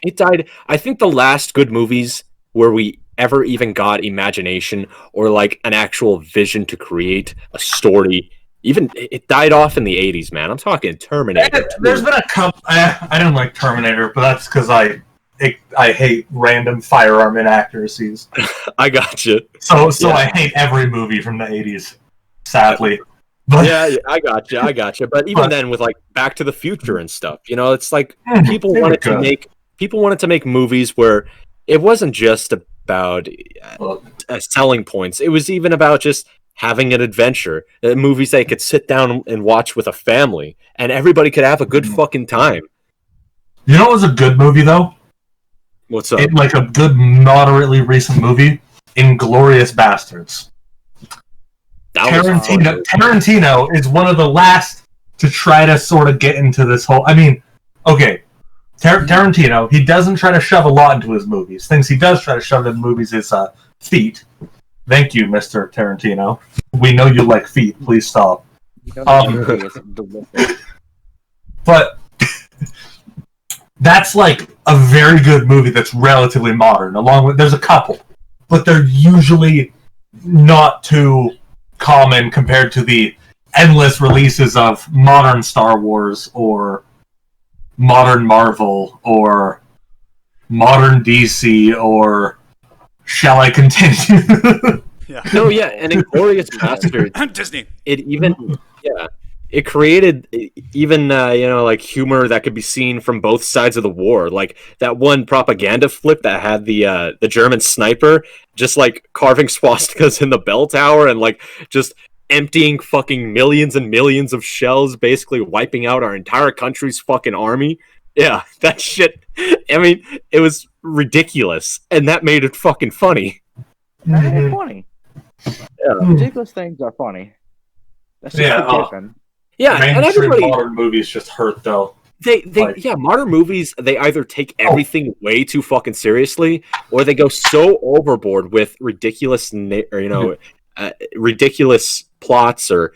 It died. I think the last good movies where we ever even got imagination or like an actual vision to create a story, even it died off in the 80s, man. I'm talking Terminator.
There's been a couple. I didn't like Terminator, but that's because I hate random firearm inaccuracies.
I got you.
So I hate every movie from the 80s, sadly. But,
yeah, I got you. But even then, with like Back to the Future and stuff, it's like people wanted to make movies where it wasn't just about selling points. It was even about just having an adventure. Movies that you could sit down and watch with a family, and everybody could have a good fucking time.
You know what was a good movie though?
What's up?
Like a good, moderately recent movie, Inglourious Bastards. Tarantino is one of the last to try to sort of get into this whole. I mean, okay, Tarantino, he doesn't try to shove a lot into his movies. Things he does try to shove into movies is feet. Thank you, Mr. Tarantino. We know you like feet. Please stop. But that's like a very good movie that's relatively modern. Along with, there's a couple, but they're usually not too common compared to the endless releases of modern Star Wars or modern Marvel or modern DC or shall I continue?
Yeah.
No, yeah, and Inglourious Bastards.
Disney.
It created even like humor that could be seen from both sides of the war. Like that one propaganda flip that had the German sniper just like carving swastikas in the bell tower and like just emptying fucking millions and millions of shells, basically wiping out our entire country's fucking army. Yeah, that shit. I mean, it was ridiculous, and that made it fucking funny.
That made it funny.
Yeah.
Ridiculous things are funny. That's just different.
Yeah, and everybody.
Modern movies just hurt though.
Modern movies, they either take everything way too fucking seriously, or they go so overboard with ridiculous, ridiculous plots or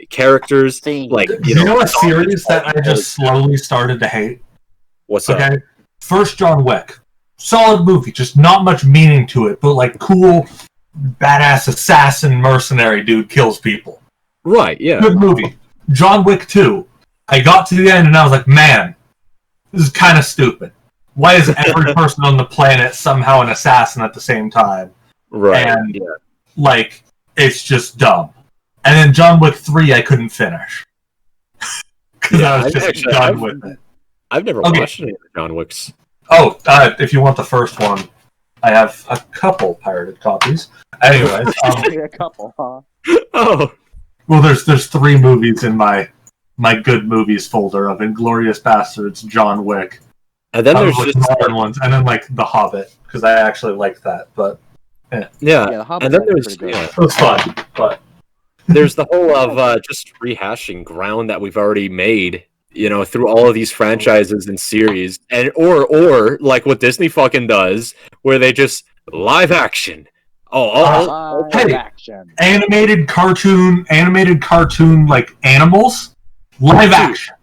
characters. Like
you know a series that I just slowly started to hate.
What's up?
First John Wick, solid movie, just not much meaning to it, but like cool, badass assassin mercenary dude kills people.
Right? Yeah.
Good movie. John Wick 2. I got to the end and I was like, man, this is kind of stupid. Why is every person on the planet somehow an assassin at the same time?
Right.
And, like, it's just dumb. And then John Wick 3 I couldn't finish. Because I was just done with it.
I've never watched any of the John Wicks.
Oh, if you want the first one, I have a couple pirated copies. Anyways.
A couple, huh?
Oh.
Well, there's 3 movies in my good movies folder of Inglourious Bastards, John Wick,
and then there's just
modern ones, and then like The Hobbit because I actually like that. But
yeah,
The Hobbit,
and then there's
it was fun. But
there's the whole of just rehashing ground that we've already made, through all of these franchises and series, and or like what Disney fucking does, where they just live action.
Action.
Animated cartoon like animals, live action.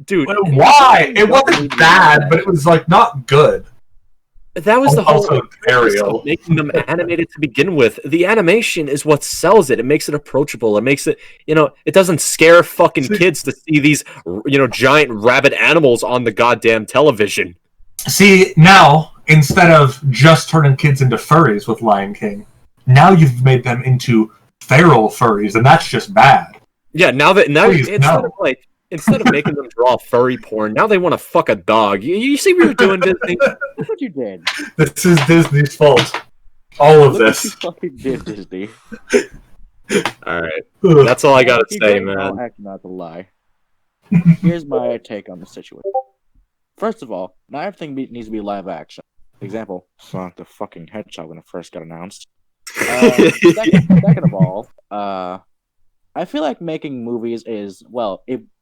Dude,
why? It wasn't bad, but it was like not good.
That was the whole
Ariel
making them animated to begin with. The animation is what sells it. It makes it approachable. It makes it, it doesn't scare fucking kids to see these, giant rabid animals on the goddamn television.
See, now, instead of just turning kids into furries with Lion King, now you've made them into feral furries, and that's just bad.
Yeah, instead of making them draw furry porn, now they want to fuck a dog. You see what you're doing, Disney?
Look what you did.
This is Disney's fault. All of this.
What you fucking did, Disney.
Alright. That's all I gotta say, man.
I'll act not to lie. Here's my take on the situation. First of all, not everything needs to be live action. Example, Sonic the fucking Hedgehog when it first got announced. Second of all, I feel like making movies is,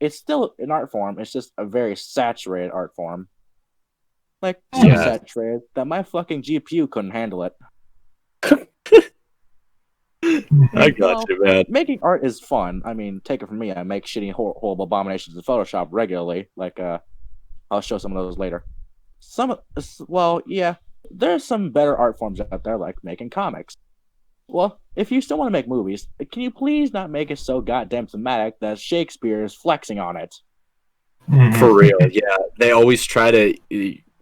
it's still an art form. It's just a very saturated art form. Like, so saturated that my fucking GPU couldn't handle it.
I got you, man.
Making art is fun. I mean, take it from me. I make shitty, horrible abominations in Photoshop regularly. Like, I'll show some of those later. Well, yeah, there's some better art forms out there, like making comics. Well, if you still want to make movies, can you please not make it so goddamn thematic that Shakespeare is flexing on it?
For real, yeah. They always try to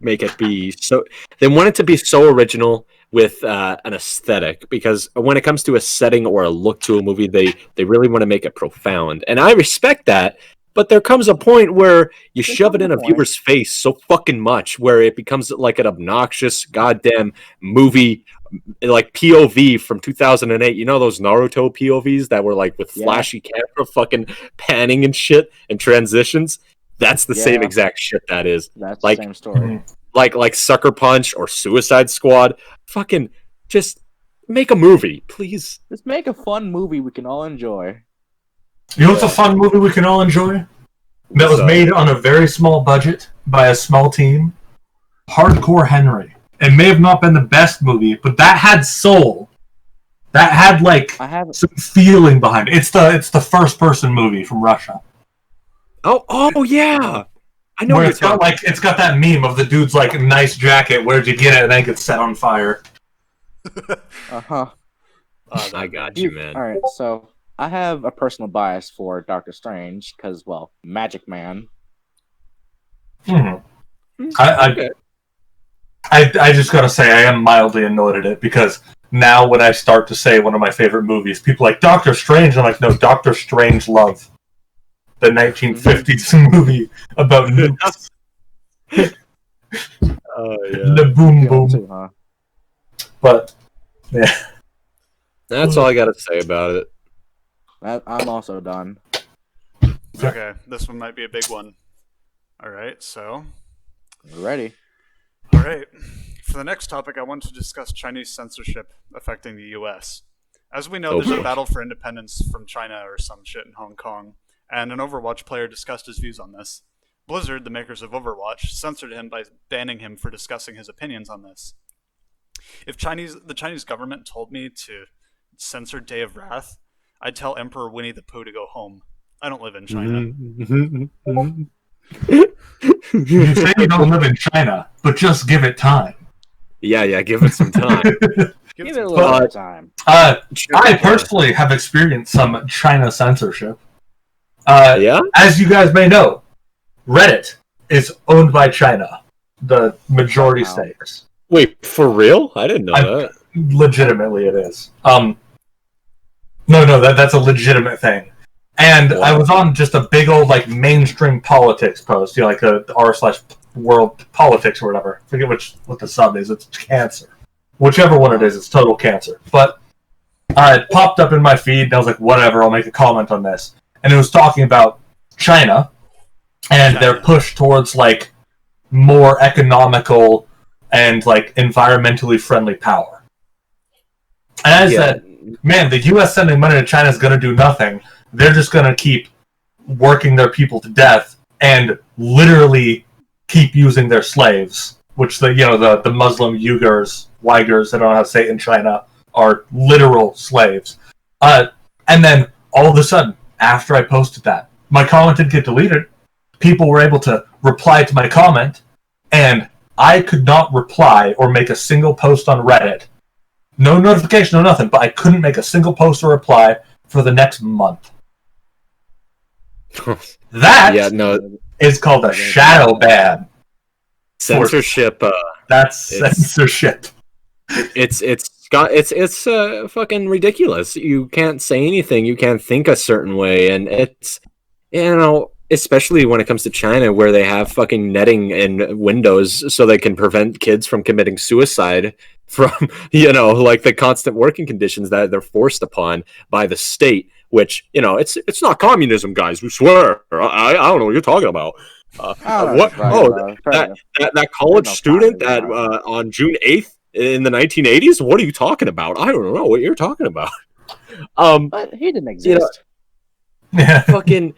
make it be so. They want it to be so original with an aesthetic, because when it comes to a setting or a look to a movie, they really want to make it profound, and I respect that. But there comes a point where you shove it in a viewer's face so fucking much where it becomes like an obnoxious goddamn movie, like POV from 2008. You know those Naruto POVs that were like with flashy camera fucking panning and shit and transitions? That's the same exact shit that is.
That's
like,
the same story.
Like Sucker Punch or Suicide Squad. Fucking just make a movie, please.
Just make a fun movie we can all enjoy.
You know what's a fun movie we can all enjoy? That was made on a very small budget by a small team. Hardcore Henry. It may have not been the best movie, but that had soul. That had some feeling behind it. It's the first person movie from Russia.
Oh yeah. I know.
Where it's got that meme of the dude's like nice jacket, where'd you get it, and then it gets set on fire.
Uh-huh.
I got you, man.
Alright, so I have a personal bias for Doctor Strange, because, well, Magic Man.
I just gotta say, I am mildly annoyed at it, because now when I start to say one of my favorite movies, people are like, Doctor Strange, I'm like, no, Doctor Strange Love. The 1950s movie about nukes.
Oh, yeah.
The boom boom.
Too, huh?
But, yeah.
That's all I gotta say about it.
I'm also done.
Okay, this one might be a big one. Alright, so...
Ready?
Alright. For the next topic, I want to discuss Chinese censorship affecting the US. As we know, there's a battle for independence from China or some shit in Hong Kong, and an Overwatch player discussed his views on this. Blizzard, the makers of Overwatch, censored him by banning him for discussing his opinions on this. If the Chinese government told me to censor Day of Wrath, I'd tell Emperor Winnie the Pooh to go home. I don't live in China.
You say you don't live in China, but just give it time.
Yeah, give it some time.
Give it a little bit of time.
I personally have experienced some China censorship. As you guys may know, Reddit is owned by China, the majority stakes.
Wait, for real? I didn't know that.
Legitimately, it is. No, that's a legitimate thing. And I was on just a big old mainstream politics post, like a r/world politics or whatever. I forget what the sub is. It's cancer. Whichever one it is, it's total cancer. But it popped up in my feed, and I was like, whatever, I'll make a comment on this. And it was talking about China and their push towards more economical and environmentally friendly power. And I said, man, the U.S. sending money to China is going to do nothing. They're just going to keep working their people to death and literally keep using their slaves, which the Muslim Uyghurs, I don't know how to say it in China, are literal slaves. And then all of a sudden, after I posted that, my comment didn't get deleted. People were able to reply to my comment, and I could not reply or make a single post on Reddit. No notification, no nothing, but I couldn't make a single post or reply for the next month. That is called a shadow ban.
Censorship.
That's censorship.
It's fucking ridiculous. You can't say anything. You can't think a certain way, and it's especially when it comes to China, where they have fucking netting in windows so they can prevent kids from committing suicide from the constant working conditions that they're forced upon by the state. Which it's not communism, guys. We swear. I don't know what you're talking about. That college student that on June 8th in the 1980s. What are you talking about? I don't know what you're talking about.
But he didn't exist.
Fucking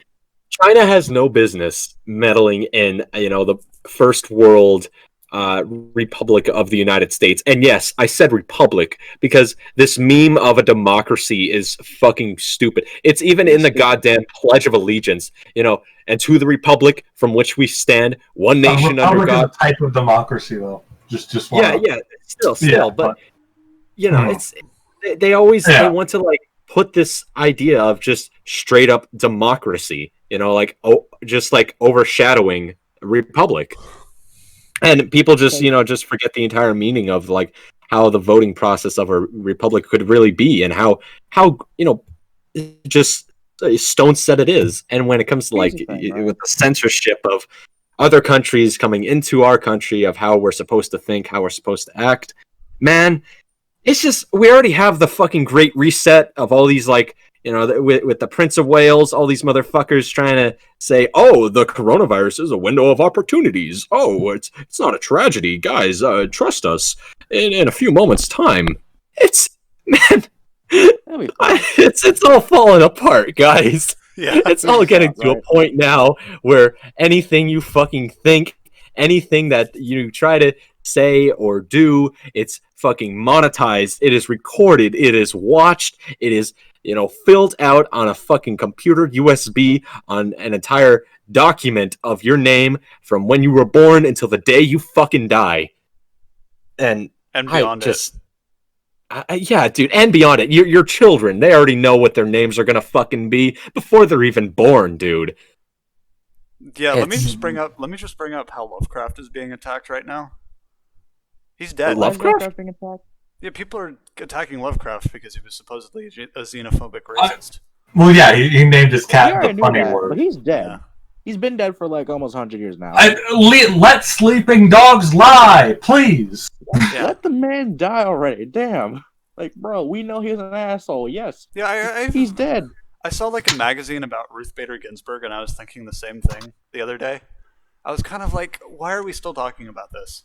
China has no business meddling in the first world Republic of the United States. And yes, I said republic because this meme of a democracy is fucking stupid. It's even in the goddamn Pledge of Allegiance, and to the republic from which we stand, one nation under God.
Is a type of democracy, though. Just
still, but it's they always they want to like put this idea of just straight up democracy, just like overshadowing republic. And people just, just forget the entire meaning of like how the voting process of a republic could really be, and how just stone set it is. And when it comes to like with the censorship of other countries coming into our country, of how we're supposed to think, how we're supposed to act, man, it's just we already have the fucking Great Reset of all these like. With the Prince of Wales, all these motherfuckers trying to say, "Oh, the coronavirus is a window of opportunities. Oh, it's not a tragedy, guys. Trust us. In a few moments' time, it's all falling apart, guys.
Yeah,
it's all getting to a point now where anything you fucking think, anything that you try to say or do, it's fucking monetized. It is recorded. It is watched. It is." Filled out on a fucking computer USB on an entire document of your name from when you were born until the day you fucking die. And
beyond
yeah, dude, and beyond it. Your children, they already know what their names are gonna fucking be before they're even born, dude.
Yeah, let me just bring up how Lovecraft is being attacked right now. He's dead.
Lovecraft
being attacked?
Yeah, people are attacking Lovecraft because he was supposedly a xenophobic racist.
Well, yeah, he named his cat the funny word.
But he's dead.
Yeah.
He's been dead for like almost 100 years now.
Let sleeping dogs lie, please.
Let the man die already. Damn. Like, bro, we know he's an asshole. Yes.
Yeah,
he's dead.
I saw like a magazine about Ruth Bader Ginsburg, and I was thinking the same thing the other day. I was kind of like, why are we still talking about this?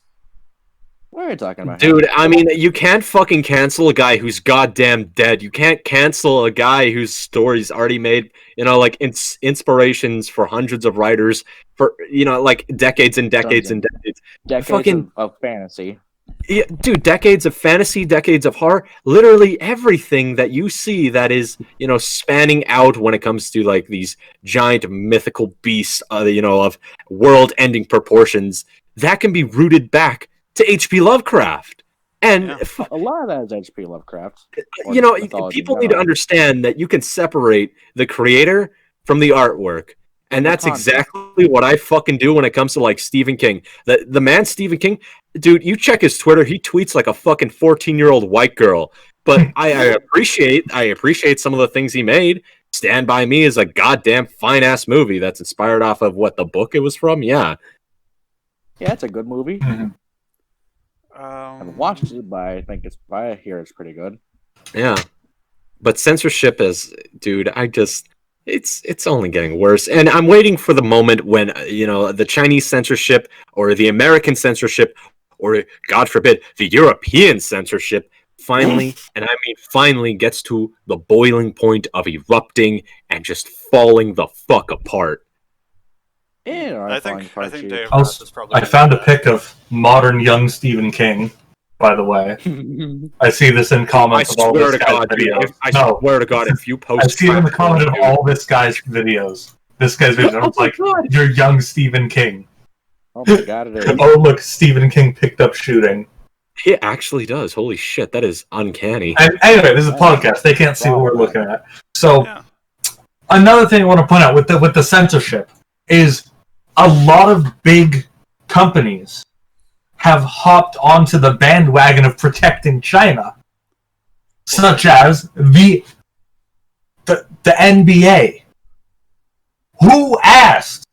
What are you talking about?
Dude, I mean, you can't fucking cancel a guy who's goddamn dead. You can't cancel a guy whose story's already made, like inspirations for hundreds of writers for, like decades and decades and decades.
Decades of fantasy.
Yeah, dude, decades of fantasy, decades of horror. Literally everything that you see that is, spanning out when it comes to like these giant mythical beasts, of world-ending proportions, that can be rooted back to H.P. Lovecraft. And
a lot of that is H.P. Lovecraft.
People need to understand that you can separate the creator from the artwork. And that's exactly what I fucking do when it comes to like Stephen King. The man Stephen King, dude, you check his Twitter, he tweets like a fucking 14-year-old white girl. But I appreciate some of the things he made. Stand By Me is a goddamn fine-ass movie that's inspired off of what the book it was from. Yeah.
Yeah, it's a good movie.
Mm-hmm.
I haven't watched it, but I hear it's pretty good.
Yeah, but censorship is, dude. It's only getting worse, and I'm waiting for the moment when the Chinese censorship or the American censorship or God forbid the European censorship finally, and I mean finally, gets to the boiling point of erupting and just falling the fuck apart.
Yeah,
I think Dave is probably.
I found a pic of modern young Stephen King, by the way. I see this in comments of all this guy's videos.
I swear to God, if you post...
I see it in the comment of all this guy's videos. This guy's videos. It's like, you're young Stephen King.
Oh my God, it is.
Oh, look, Stephen King picked up shooting.
He actually does. Holy shit, that is uncanny.
And anyway, this is a podcast. They can't see what we're looking at. So, another thing I want to point out with the censorship is a lot of big companies have hopped onto the bandwagon of protecting China, such as the NBA. Who asked?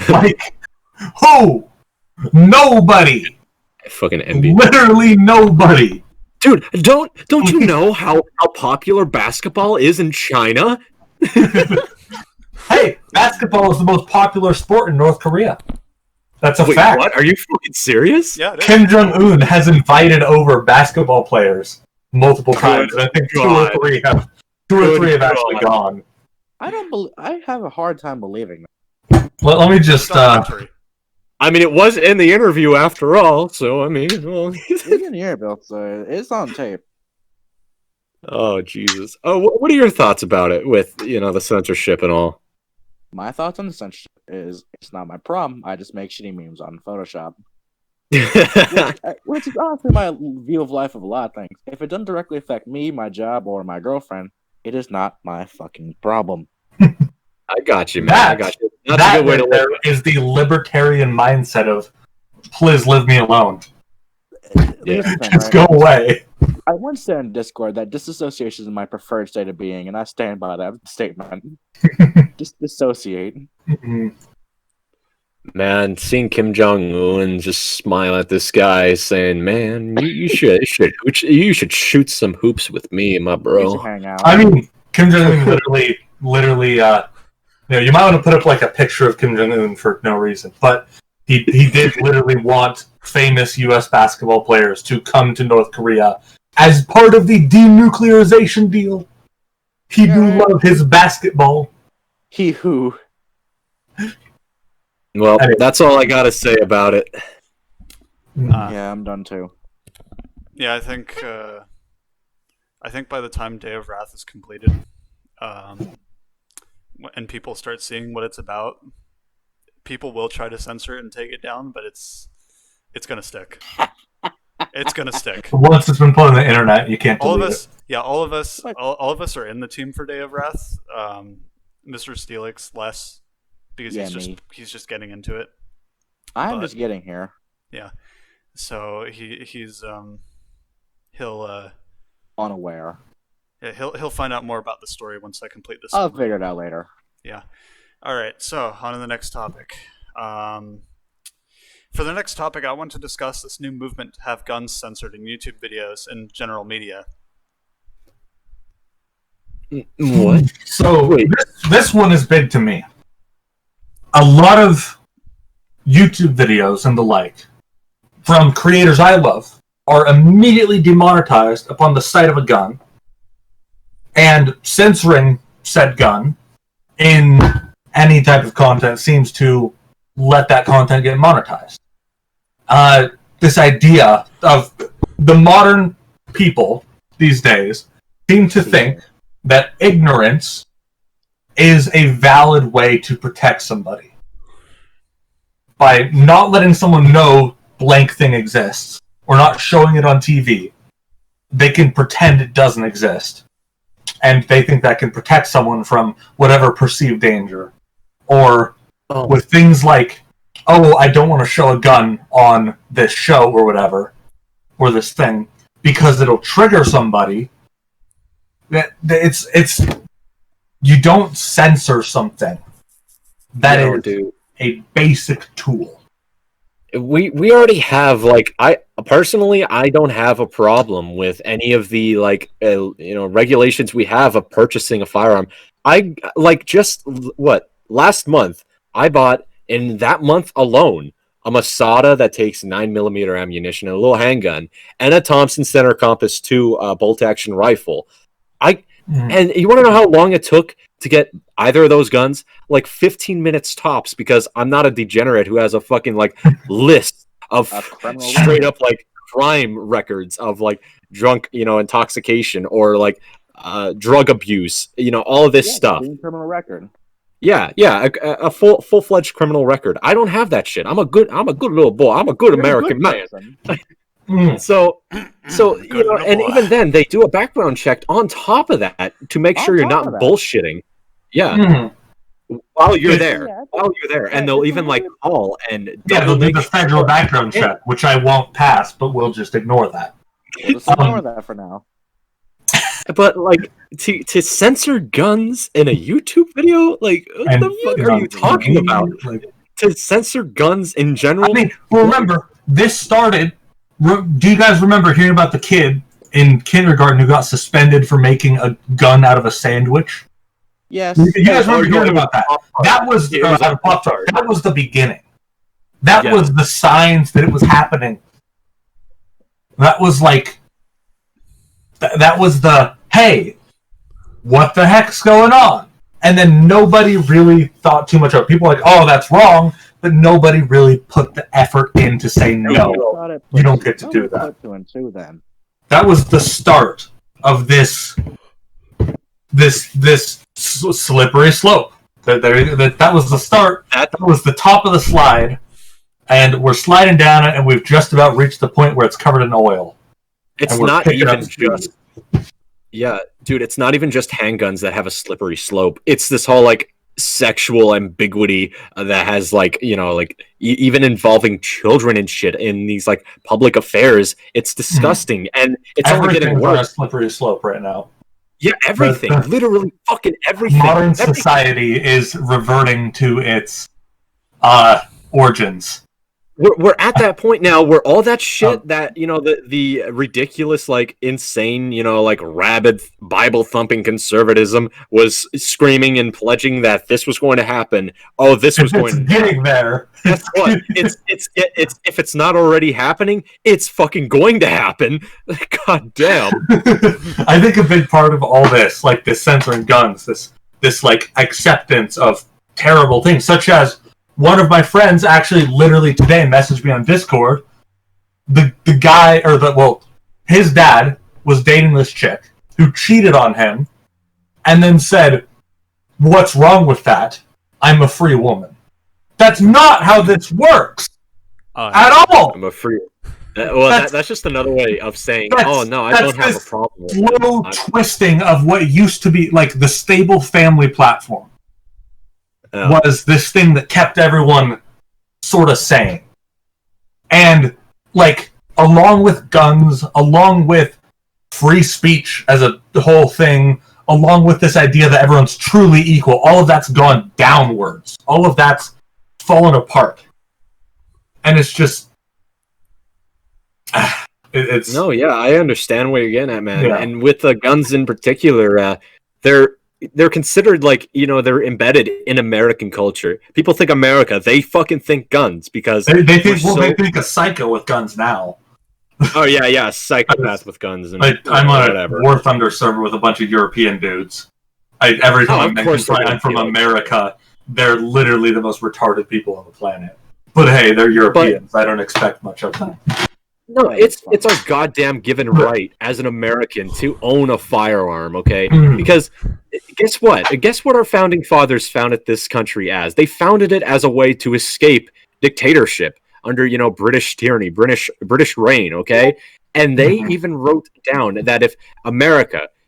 Like, who? Nobody.
Fucking NBA.
Literally nobody.
Dude, don't you know how popular basketball is in China?
Hey, basketball is the most popular sport in North Korea. That's a fact.
What? Are you fucking serious?
Yeah,
Kim Jong-un has invited over basketball players multiple times, and I think two or three have actually gone.
I have a hard time believing that.
Let me just
I mean, it was in the interview after all, so I mean, well...
It's in here, Bill, so it's on tape.
Oh, Jesus. Oh, what are your thoughts about it with, the censorship and all?
My thoughts on the censorship is it's not my problem. I just make shitty memes on Photoshop. Which is honestly my view of life of a lot of things. If it doesn't directly affect me, my job, or my girlfriend, it is not my fucking problem.
I got you, man. I got you. That's a good way to
there is the libertarian mindset of, please leave me alone. Just go away.
I once said in Discord that disassociation is my preferred state of being, and I stand by that statement. Just dissociate.
Mm-hmm.
Man, seeing Kim Jong-un just smile at this guy saying, man, you should shoot some hoops with me, my bro.
Hang out.
I mean, Kim Jong-un literally, you might want to put up like a picture of Kim Jong-un for no reason, but he did literally want famous U.S. basketball players to come to North Korea as part of the denuclearization deal. He do love his basketball.
He who.
Well, that's all I gotta say about it.
Yeah, I'm done too.
Yeah, I think by the time Day of Wrath is completed, and people start seeing what it's about, people will try to censor it and take it down, but it's gonna stick. It's gonna stick.
Once it's been put on the internet, you can't delete it.
Yeah, all of us are in the team for Day of Wrath. Mr. Steelix less, because he's just getting into it.
I'm just getting here.
Yeah, so he's
unaware.
Yeah, he'll find out more about the story once I complete this.
I'll figure it out later.
Yeah. All right. So on to the next topic. For the next topic, I want to discuss this new movement to have guns censored in YouTube videos and general media.
What?
So this one is big to me. A lot of YouTube videos and the like from creators I love are immediately demonetized upon the sight of a gun, and censoring said gun in any type of content seems to let that content get monetized. This idea of the modern people these days seem to think that ignorance is a valid way to protect somebody. By not letting someone know blank thing exists, or not showing it on TV, they can pretend it doesn't exist. And they think that can protect someone from whatever perceived danger. Or with things like, I don't want to show a gun on this show or whatever, or this thing, because it'll trigger somebody. It's you don't censor something. That is a basic tool.
We already have, I personally don't have a problem with any of the regulations we have of purchasing a firearm. Last month I bought, in that month alone, a Masada that takes 9mm ammunition, a little handgun, and a Thompson Center Compass 2 bolt-action rifle. And you want to know how long it took to get either of those guns? 15 minutes tops, because I'm not a degenerate who has a fucking list of straight up crime records of drunk intoxication or drug abuse, all of this stuff.
Criminal record.
Yeah, a full-fledged criminal record. I don't have that shit. I'm a good little boy. I'm a good American man. So and even then they do a background check on top of that to make sure you're not bullshitting. Yeah. While you're there, and they'll even call and
they'll do the federal background check, which I won't pass, but we'll just ignore that.
We'll just ignore that for now.
But to censor guns in a YouTube video, what the fuck are you talking about? To censor guns in general?
I mean, remember, this started. Do you guys remember hearing about the kid in kindergarten who got suspended for making a gun out of a sandwich?
Yes.
You guys remember hearing about that? That was That was the beginning. That was the signs that it was happening. That was that was the, hey, what the heck's going on? And then nobody really thought too much of it. People were like, oh, that's wrong. but nobody really put the effort in to say no. You don't get to do that. That was the start of this slippery slope. That was the start. That was the top of the slide, and we're sliding down it, and we've just about reached the point where it's covered in oil.
It's not even just... Yeah, dude, it's not even just handguns that have a slippery slope. It's this whole, like, sexual ambiguity that has, like, you know, like, even involving children and shit in these, like, public affairs. It's disgusting, and it's only getting worse.
On a slippery slope right now.
Yeah, everything. Literally fucking everything.
Modern society is reverting to its origins.
We're at that point now where all that shit that, you know, the ridiculous, like, insane, you know, like, rabid Bible-thumping conservatism was screaming and pledging that this was going to happen. Oh, this was going to happen.
It's getting there.
Guess what? It's if it's not already happening, it's fucking going to happen. God damn.
I think a big part of all this, like this censoring guns, this like acceptance of terrible things, such as one of my friends actually literally today messaged me on Discord. The guy, his dad was dating this chick who cheated on him and then said, "What's wrong with that? I'm a free woman." That's not how this works at all.
I'm a free... that's just another way of saying, oh, no, I don't have a problem with
slow twisting of what used to be like the stable family platform. Was this thing that kept everyone sort of sane. And, like, along with guns, along with free speech as a whole thing, along with this idea that everyone's truly equal, all of that's gone downwards. All of that's fallen apart. And it's just... it's...
No, yeah, I understand what you're getting at, man. Yeah. And with the guns in particular, they're considered, like, you know, they're embedded in American culture. People think America, they fucking think guns because
they think a psycho with guns now.
Oh yeah, a psychopath with guns. And
I'm on a War Thunder server with a bunch of European dudes. Every time I'm from America, they're literally the most retarded people on the planet. But hey, they're Europeans. I don't expect much of them.
No, it's our goddamn given right as an American to own a firearm, okay? Because guess what? Guess what our founding fathers founded this country as? They founded it as a way to escape dictatorship under, you know, British tyranny, British reign, okay? And they even wrote down that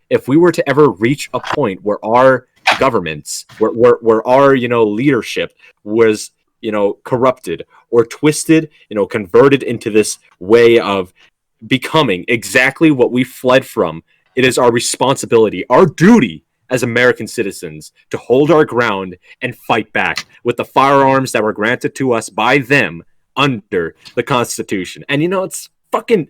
if we were to ever reach a point where our governments, where our, you know, leadership was, you know, corrupted or twisted, you know, converted into this way of becoming exactly what we fled from, it is our responsibility, our duty as American citizens to hold our ground and fight back with the firearms that were granted to us by them under the Constitution. And, you know, it's fucking...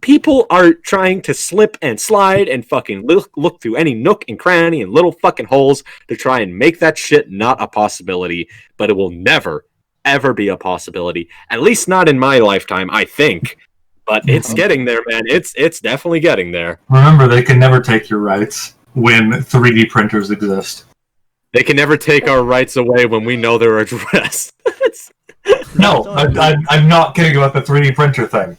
People are trying to slip and slide and fucking look through any nook and cranny and little fucking holes to try and make that shit not a possibility, but it will never, ever be a possibility. At least not in my lifetime, I think. But it's getting there, man. It's definitely getting there.
Remember, they can never take your rights when 3D printers exist.
They can never take our rights away when we know their address.
No, I'm not kidding about the 3D printer thing.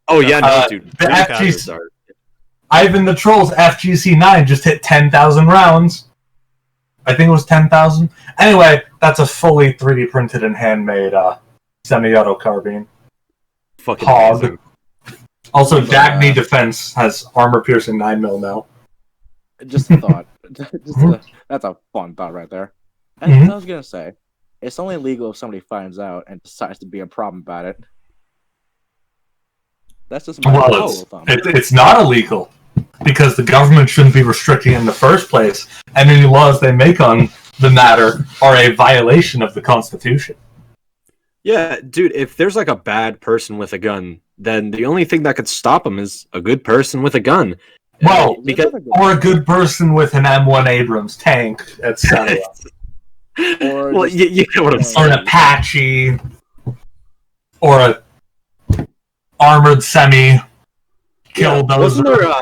Oh, yeah, no, dude.
The FGC... Ivan the Troll's FGC-9 just hit 10,000 rounds. I think it was 10,000. Anyway, that's a fully 3D printed and handmade semi-auto carbine.
Fucking
Hog.
amazing.
Also, Dagny Defense has armor-piercing 9mm now.
Just a thought. That's a fun thought right there. And I was going to say, it's only legal if somebody finds out and decides to be a problem about it. That's just my
it's not illegal because the government shouldn't be restricting it in the first place, and any laws they make on the matter are a violation of the Constitution.
Yeah, dude, if there's like a bad person with a gun, then the only thing that could stop them is a good person with a gun.
Well, or a good person with an M1 Abrams tank, etc.
Well, you know what I'm saying.
Or an Apache, or a armored semi killdozer.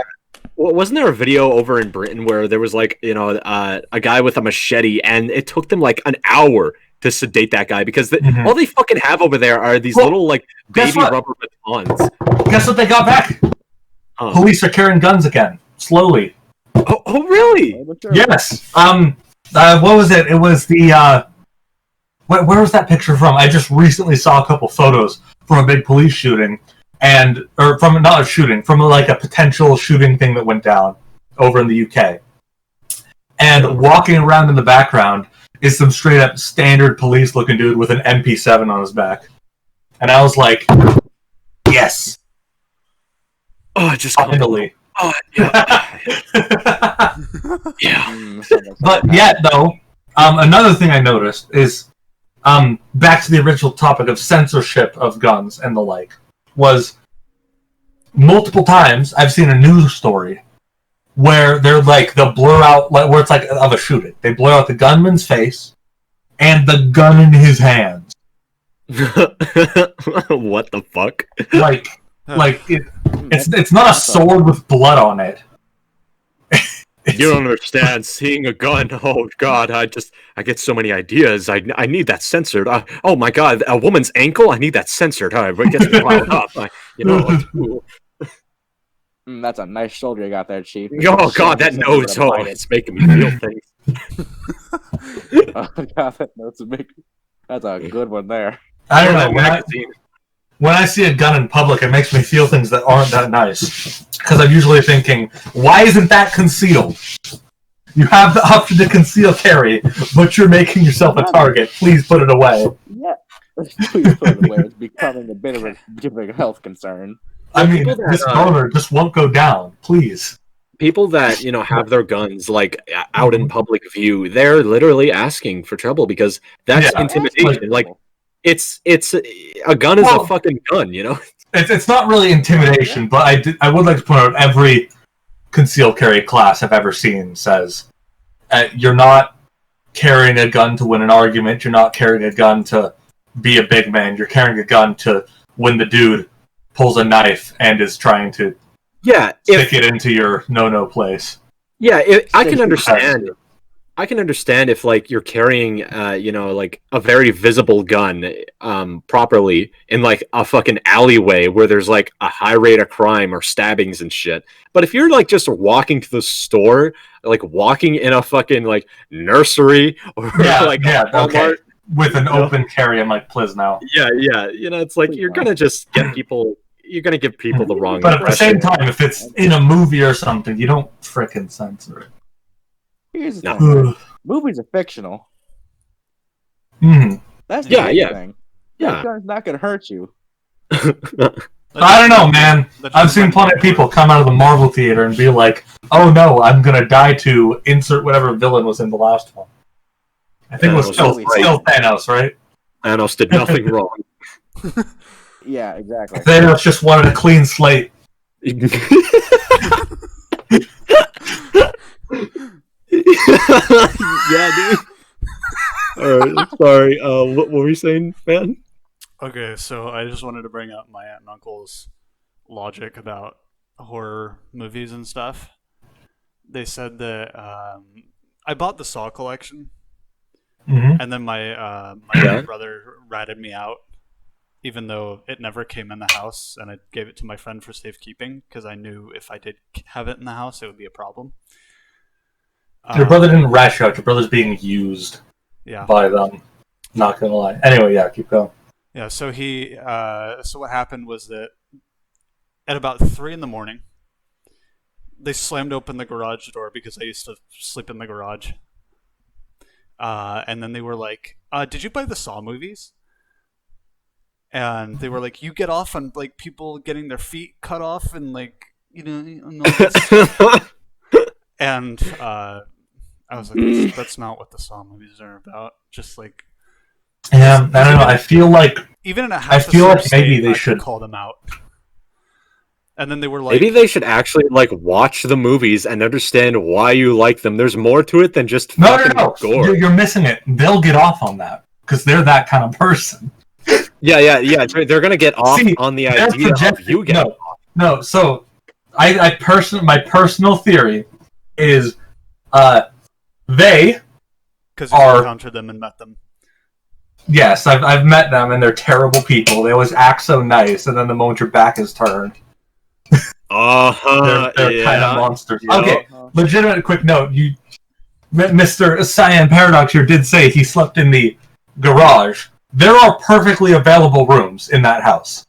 Wasn't there a video over in Britain where there was like, you know, a guy with a machete, and it took them like an hour to sedate that guy because
Mhm.
all they fucking have over there are these little like baby rubber batons.
Guess what they got back? Police are carrying guns again, slowly.
Oh really?
Yes. What was it? It was the where was that picture from? I just recently saw a couple photos from a big police shooting, or from not a shooting, from like a potential shooting thing that went down over in the UK. And walking around in the background is some straight up standard police looking dude with an MP7 on his back, and I was like, yes.
Oh, just
finally.
Oh yeah. Yeah.
But yet, though, another thing I noticed is, back to the original topic of censorship of guns and the like, was multiple times I've seen a news story where they'll blur out, where it's like of a shooting. They blur out the gunman's face and the gun in his hands.
What the fuck?
It's not a sword with blood on it.
You don't understand. Seeing a gun, oh god, I get so many ideas. I need that censored. Oh my god, a woman's ankle, I need that censored. It gets me riled up.
That's a nice shoulder you got there, Chief.
Oh god, that nose, it's making me feel things.
Oh god, that nose is making. That's a good one there.
I don't know. When I see a gun in public, it makes me feel things that aren't that nice. Because I'm usually thinking, why isn't that concealed? You have the option to conceal carry, but you're making yourself a target. Please put it away.
Yeah. Please put it away. It's becoming a bit of a health concern.
I mean, this boner just won't go down. Please.
People that, have their guns, like, out in public view, they're literally asking for trouble because that's intimidation. It's a gun is a fucking gun,
It's not really intimidation, but I would like to point out every concealed carry class I've ever seen says you're not carrying a gun to win an argument. You're not carrying a gun to be a big man. You're carrying a gun to when the dude pulls a knife and is trying to stick it into your no place.
Yeah, I can understand. I can understand if you're carrying a very visible gun properly in a fucking alleyway where there's a high rate of crime or stabbings and shit. But if you're just walking to the store, walking in a fucking nursery or Walmart
with an open carry, I'm like, please now.
Yeah, it's you're gonna just get people. You're gonna give people the wrong.
But at the same time, if it's in a movie or something, you don't frickin' censor it.
Here's the thing. Movies are fictional.
Mm.
That's the thing.
Yeah.
That gun's not going to hurt you.
I don't know, man. I've seen plenty of people come out of the Marvel theater and be like, oh no, I'm going to die to insert whatever villain was in the last one. I think it was still Thanos, right?
Thanos did nothing wrong.
Yeah, exactly.
Thanos just wanted a clean slate.
Yeah, dude. Alright, sorry. What were you saying, man?
Okay, so I just wanted to bring up my aunt and uncle's logic about horror movies and stuff. They said that I bought the Saw collection, and then my brother ratted me out, even though it never came in the house, and I gave it to my friend for safekeeping because I knew if I did have it in the house, it would be a problem.
Your brother didn't rat you out. Your brother's being used by them. Not gonna lie. Anyway, keep going.
Yeah, so so what happened was that at about 3 a.m, they slammed open the garage door because I used to sleep in the garage. And then they were like, did you buy the Saw movies? And they were like, you get off on people getting their feet cut off and and all this. And I was like, that's not what the Saw movies are about. Just
I don't know. I feel like
even in a
maybe they should
call them out. And then they were like,
maybe they should actually watch the movies and understand why you like them. There's more to it than just
no.
gore.
You're missing it. They'll get off on that because they're that kind of person.
Yeah. They're gonna get off on the idea of you getting off.
No. So, my personal theory is, they
because you encountered them and met them.
Yes, I've met them, and they're terrible people. They always act so nice, and then the moment your back is turned, they're kind of monsters.
Yeah.
Okay, legitimate quick note. Mr. Cyan Paradox here did say he slept in the garage. There are perfectly available rooms in that house.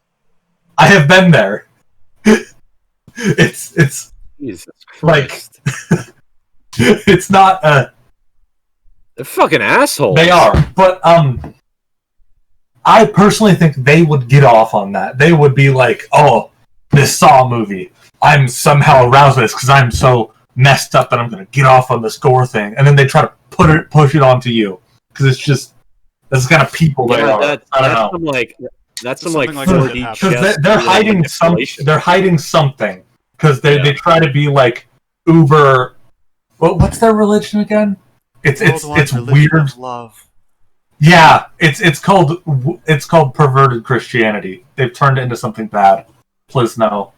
I have been there. It's
Jesus
like
Christ.
it's not
They're fucking assholes.
They are, but I personally think they would get off on that. They would be like, "Oh, this Saw movie. I'm somehow aroused by this because I'm so messed up that I'm going to get off on this gore thing," and then they try to push it onto you because it's just that's the kind of people they are. I don't know.
That's some
4D
because they're hiding they're hiding something because they try to be like uber. What's their religion again? It's weird.
Of love.
Yeah, it's called perverted Christianity. They've turned it into something bad. Please no.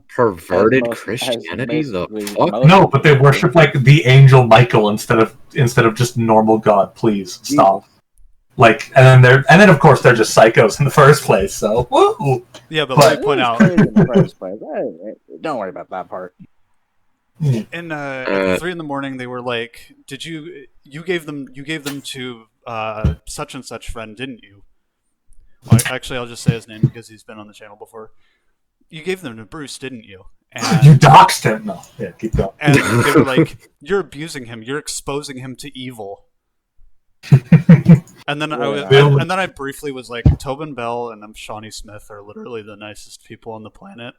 Perverted Christianity? The fuck?
No, but they worship like the angel Michael instead of just normal God. Please stop. Like, and then of course they're just psychos in the first place. So, woo.
Yeah, but let me point out.
In the first place. Don't worry about that part.
In at 3 a.m, they were like, "Did you gave them to such and such friend, didn't you?" Well, actually, I'll just say his name because he's been on the channel before. You gave them to Bruce, didn't you? And,
you doxed him. No, yeah, keep going.
And they were like, "You're abusing him. You're exposing him to evil." And then I briefly was like, Tobin Bell and Shawnee Smith are literally the nicest people on the planet.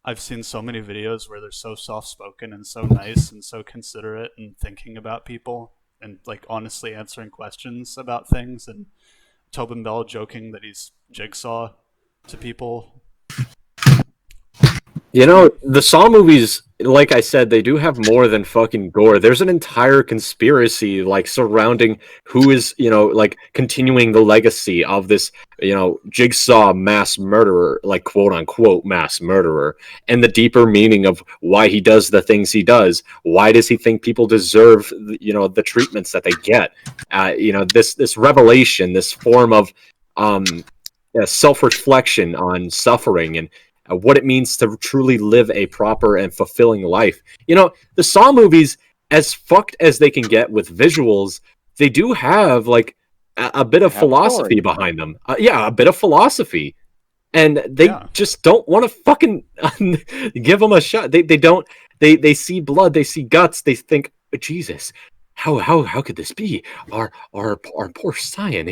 I've seen so many videos where they're so soft-spoken and so nice and so considerate and thinking about people and like honestly answering questions about things, and Tobin Bell joking that he's Jigsaw to people.
You know, the Saw movies, like I said, they do have more than fucking gore. There's an entire conspiracy, like, surrounding who is, like, continuing the legacy of this, Jigsaw mass murderer, like, quote-unquote mass murderer, and the deeper meaning of why he does the things he does. Why does he think people deserve, the treatments that they get? This revelation, this form of self-reflection on suffering and what it means to truly live a proper and fulfilling life. The Saw movies, as fucked as they can get with visuals, they do have like a bit of philosophy behind them. A bit of philosophy, and they just don't want to fucking give them a shot. They don't. They see blood, they see guts, they think, Jesus, how could this be? Our poor Cyan,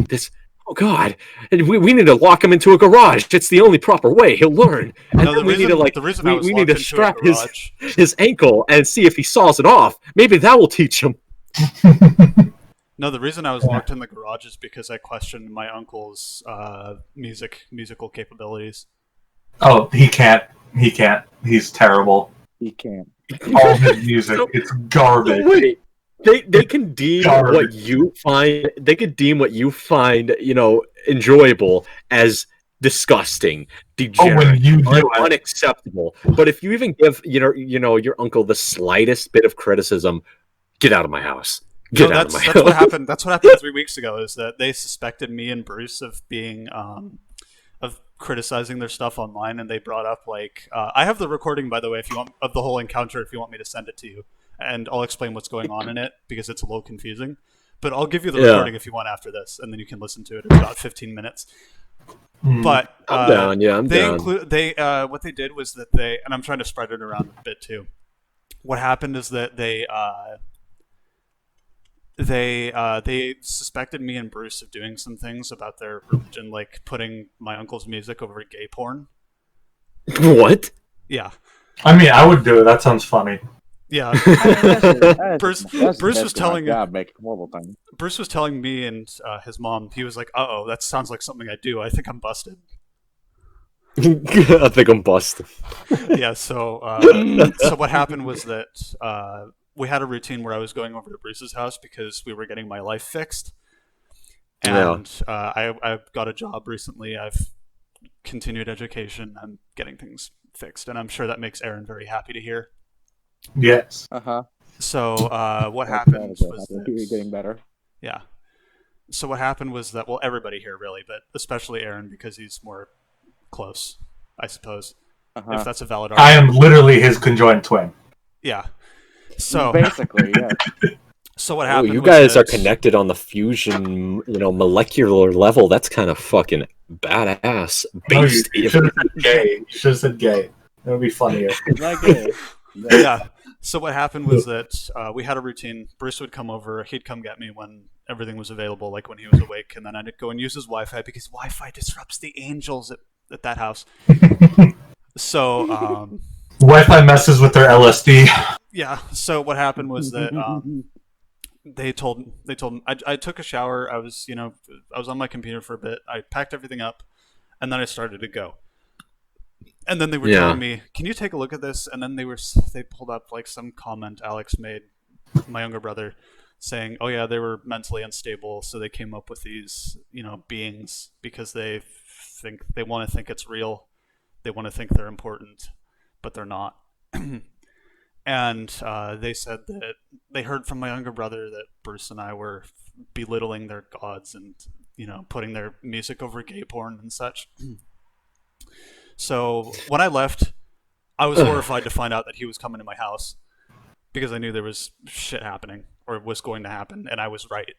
this. Oh God! We need to lock him into a garage. It's the only proper way. He'll learn. And then we need to strap his ankle and see if he saws it off. Maybe that will teach him.
No, the reason I was locked in the garage is because I questioned my uncle's musical capabilities.
Oh, he can't. He's terrible.
He can't.
All his music, it's garbage.
Wait. They can deem what you find. They could deem what you find, enjoyable as disgusting, degenerate, unacceptable. But if you even give your uncle the slightest bit of criticism, get out of my house.
That's what happened. That's what happened 3 weeks ago. Is that they suspected me and Bruce of being of criticizing their stuff online, and they brought up like I have the recording, by the way, if you want, of the whole encounter. If you want me to send it to you. And I'll explain what's going on in it because it's a little confusing. But I'll give you the recording if you want after this, and then you can listen to it. It's about 15 minutes. But
I'm down. Yeah, I'm down.
What they did was that and I'm trying to spread it around a bit too. What happened is that they suspected me and Bruce of doing some things about their religion, like putting my uncle's music over gay porn.
What?
Yeah.
I mean, I would do it. That sounds funny.
Yeah, Bruce was telling Bruce was telling me and his mom. He was like, "Uh-oh, that sounds like something I do. I think I'm busted."
I think I'm busted.
Yeah. So what happened was that we had a routine where I was going over to Bruce's house because we were getting my life fixed, and I got a job recently. I've continued education. I'm getting things fixed, and I'm sure that makes Aaron very happy to hear.
Yes.
So what happened was
you're getting better.
Yeah. So what happened was that, well, everybody here really, but especially Aaron because he's more close, I suppose, if that's a valid argument.
I am literally his conjoined twin.
Yeah. So
basically, yeah.
So what happened?
You guys are connected on the fusion, molecular level. That's kind of fucking badass.
No, you should have said gay. You should have said gay. That would be funnier.
Yeah. So what happened was that we had a routine. Bruce would come over. He'd come get me when everything was available, like when he was awake, and then I'd go and use his Wi-Fi because Wi-Fi disrupts the angels at that house. So
Wi-Fi messes with their LSD.
Yeah. So what happened was that they told him I took a shower. I was on my computer for a bit. I packed everything up, and then I started to go. And then they were telling me, "Can you take a look at this?" And then they pulled up like some comment Alex made, my younger brother, saying, "Oh yeah, they were mentally unstable, so they came up with these beings because they want to think it's real, they want to think they're important, but they're not." And they said that they heard from my younger brother that Bruce and I were belittling their gods and putting their music over gay porn and such. So when I left, I was horrified to find out that he was coming to my house because I knew there was shit happening or was going to happen, and I was right.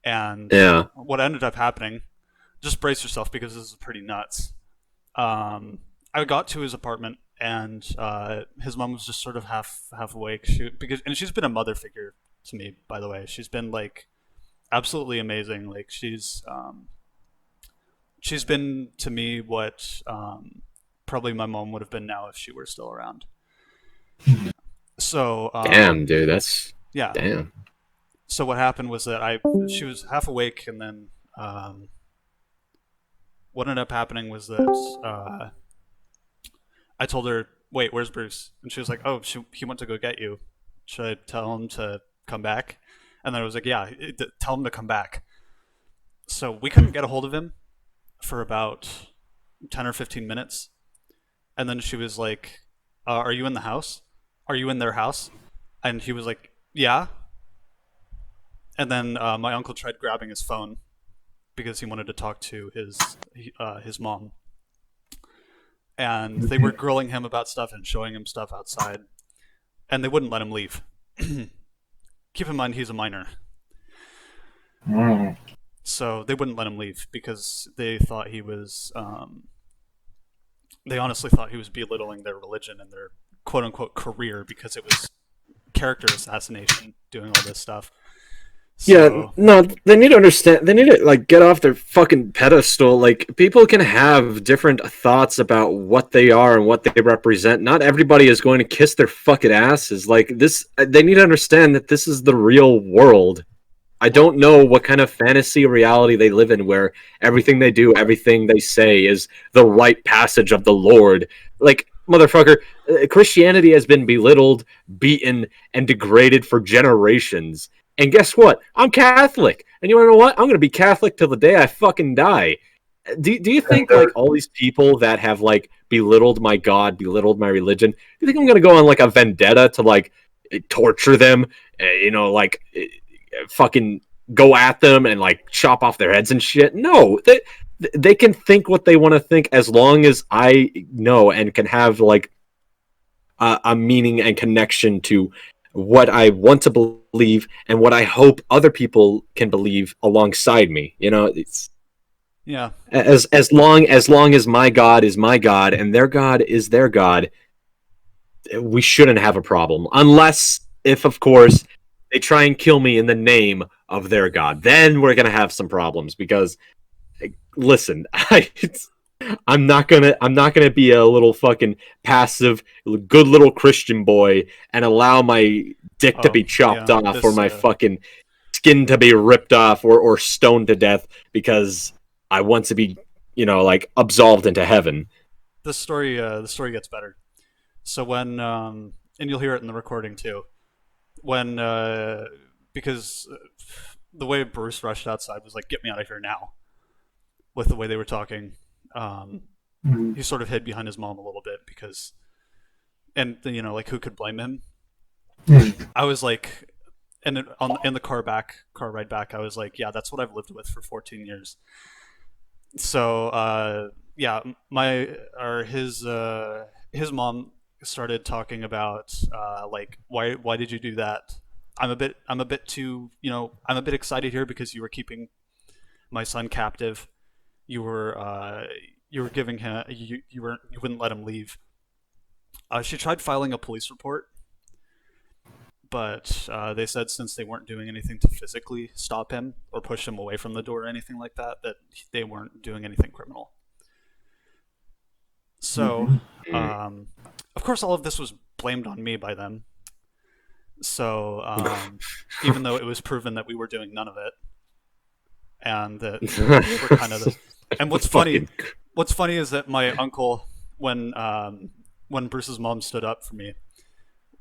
And what ended up happening, just brace yourself because this is pretty nuts. I got to his apartment, and his mom was just sort of half awake. And she's been a mother figure to me, by the way. She's been like absolutely amazing. Like she's been to me what probably my mom would have been now if she were still around. So
damn, dude, that's damn.
So what happened was that she was half awake, and then what ended up happening was that I told her, "Wait, where's Bruce?" And she was like, "Oh, he went to go get you. Should I tell him to come back?" And then I was like, "Yeah, tell him to come back." So we couldn't get a hold of him for about 10 or 15 minutes. And then she was like, "Are you in the house? Are you in their house?" And he was like, "Yeah." And then my uncle tried grabbing his phone because he wanted to talk to his mom. And they were grilling him about stuff and showing him stuff outside. And they wouldn't let him leave. Keep in mind, he's a minor. So they wouldn't let him leave because they thought he was... they honestly thought he was belittling their religion and their quote-unquote career because it was character assassination, doing all this stuff. So,
yeah, no, they need to understand. They need to get off their fucking pedestal. Like, people can have different thoughts about what they are and what they represent. Not everybody is going to kiss their fucking asses. Like this, they need to understand that this is the real world. I don't know what kind of fantasy reality they live in where everything they do, everything they say is the right passage of the Lord. Like, motherfucker, Christianity has been belittled, beaten, and degraded for generations. And guess what? I'm Catholic. And you want to know what? I'm going to be Catholic till the day I fucking die. Do you think, all these people that have, belittled my God, belittled my religion, do you think I'm going to go on, a vendetta to, torture them, fucking go at them and, chop off their heads and shit? No. They can think what they want to think as long as I know and can have, a meaning and connection to what I want to believe and what I hope other people can believe alongside me. It's as long as my God is my God and their God is their God, we shouldn't have a problem. Unless if, of course, they try and kill me in the name of their God. Then we're gonna have some problems because listen, I'm not gonna be a little fucking passive, good little Christian boy and allow my dick to be chopped off or my fucking skin to be ripped off or stoned to death because I want to be, absolved into heaven.
The story gets better. So when and you'll hear it in the recording too. When because the way Bruce rushed outside was like, "Get me out of here now." With the way they were talking. He sort of hid behind his mom a little bit because, and who could blame him? I was like, and in the car ride back, I was like, yeah, that's what I've lived with for 14 years. So yeah, his mom started talking about like why did you do that? I'm a bit too, I'm a bit excited here because you were keeping my son captive. You were giving him you wouldn't let him leave. She tried filing a police report, but they said since they weren't doing anything to physically stop him or push him away from the door or anything like that, that they weren't doing anything criminal. So, of course, all of this was blamed on me by them. So, even though it was proven that we were doing none of it, and that we're kind of the... And what's funny is that my uncle, when Bruce's mom stood up for me,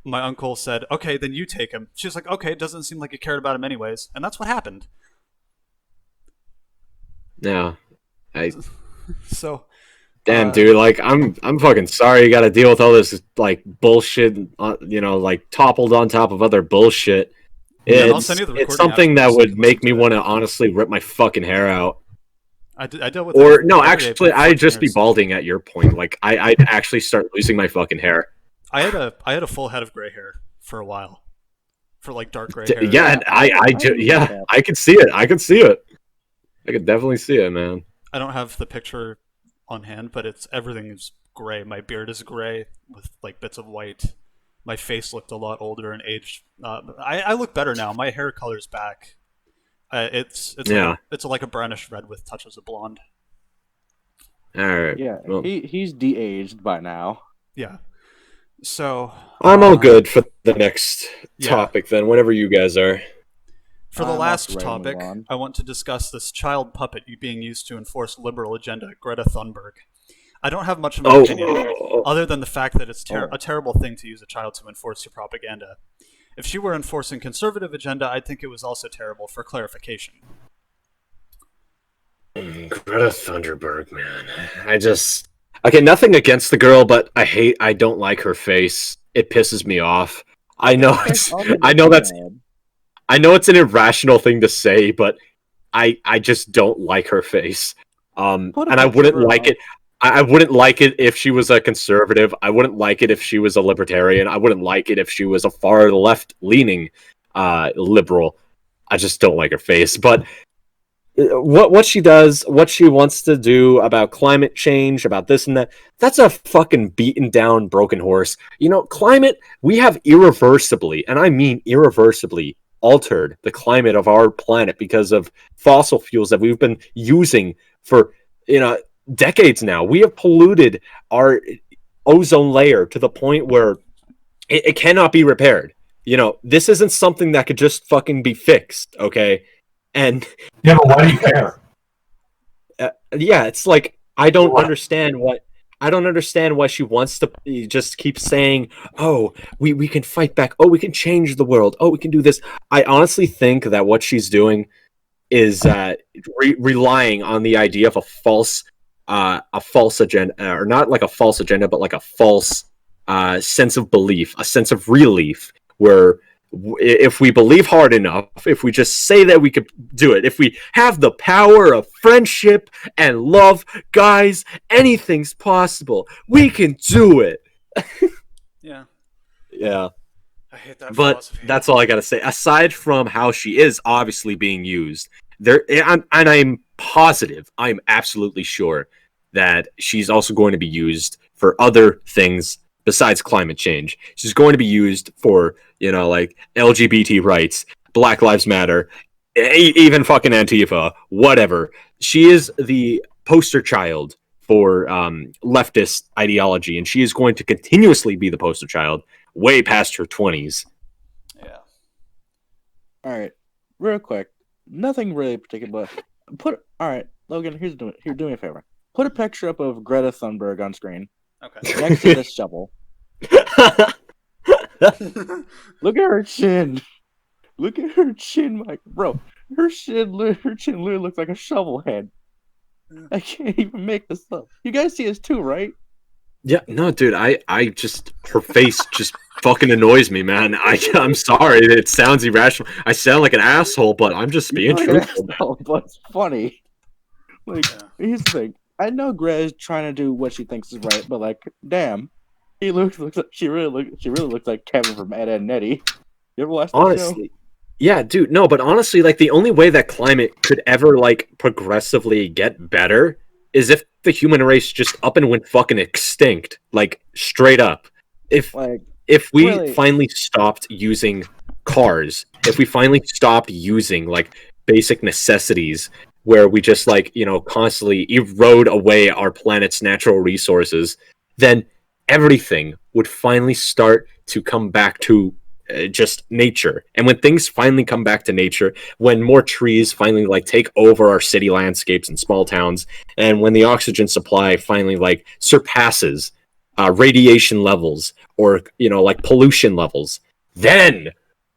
my uncle said, "Okay, then you take him." She's like, "Okay, it doesn't seem like you cared about him anyways," and that's what happened.
Yeah,
So.
Damn, dude, like I'm fucking sorry you got to deal with all this like bullshit, like toppled on top of other bullshit. It's something that would make me want to honestly rip my fucking hair out.
I dealt with
or no, actually, I'd just be balding at your point. Like I'd actually start losing my fucking hair.
I had a full head of gray hair for a while, for like dark gray hair.
Yeah, I could see it. I could definitely see it, man. I
don't have the picture on hand, but everything is gray. My beard is gray with like bits of white. My face looked a lot older and aged. I look better now. My hair color's back. It's like a brownish red with touches of blonde.
All right.
Yeah, well, he's de-aged by now.
Yeah. So
I'm all good for the next topic then. Whenever you guys are.
For the last topic, I want to discuss this child puppet being used to enforce liberal agenda, Greta Thunberg. I don't have much of an opinion other than the fact that it's a terrible thing to use a child to enforce your propaganda. If she were enforcing conservative agenda, I'd think it was also terrible. For clarification.
Greta Thunberg, man. Nothing against the girl, but I don't like her face. It pisses me off. I know it's an irrational thing to say, but I just don't like her face. And I wouldn't like it. I wouldn't like it if she was a conservative. I wouldn't like it if she was a libertarian. I wouldn't like it if she was a far left-leaning liberal. I just don't like her face. But what she does, what she wants to do about climate change, about this and that, that's a fucking beaten down, broken horse. Climate, we have irreversibly, and I mean irreversibly, altered the climate of our planet because of fossil fuels that we've been using for decades now. We have polluted our ozone layer to the point where it cannot be repaired. This isn't something that could just fucking be fixed, okay? And
yeah, but why do you care?
It's like I don't understand why she wants to just keep saying, "Oh, we can fight back. Oh, we can change the world. Oh, we can do this." I honestly think that what she's doing is relying on the idea of a false agenda, or not like a false agenda, but like a false sense of belief, a sense of relief, where if we believe hard enough, if we just say that we could do it, if we have the power of friendship and love, guys, anything's possible. We can do it.
Yeah. I hate that philosophy.
But that's all I gotta say. Aside from how she is obviously being used, I'm positive, I'm absolutely sure that she's also going to be used for other things besides climate change. She's going to be used for, like LGBT rights, Black Lives Matter, even fucking Antifa, whatever. She is the poster child for leftist ideology, and she is going to continuously be the poster child way past her 20s.
Yeah.
All right, real quick. Nothing really particular, but all right, Logan. Do me a favor. Put a picture up of Greta Thunberg on screen.
Okay.
Next to this shovel. Look at her chin. Look at her chin, Mike. Bro, her chin literally looks like a shovel head. I can't even make this up. You guys see us too, right?
Yeah, no, dude, I just her face just fucking annoys me, man. I'm sorry, it sounds irrational. I sound like an asshole, but I'm just being truthful.
But it's funny. Like, here's the thing. I know Greta's trying to do what she thinks is right, but like, damn, looks like she really looks like Kevin from Ed, Edd n Eddy. You ever watch that
Honestly,
show?
yeah, dude, no, but honestly, like the only way that climate could ever like progressively get better is if the human race just up and went fucking extinct, like straight up. If we
really?
finally stopped using cars, if we finally stopped using like basic necessities where we just like, constantly erode away our planet's natural resources, then everything would finally start to come back to just nature. And when things finally come back to nature, when more trees finally like take over our city landscapes and small towns, and when the oxygen supply finally like surpasses radiation levels or like pollution levels, then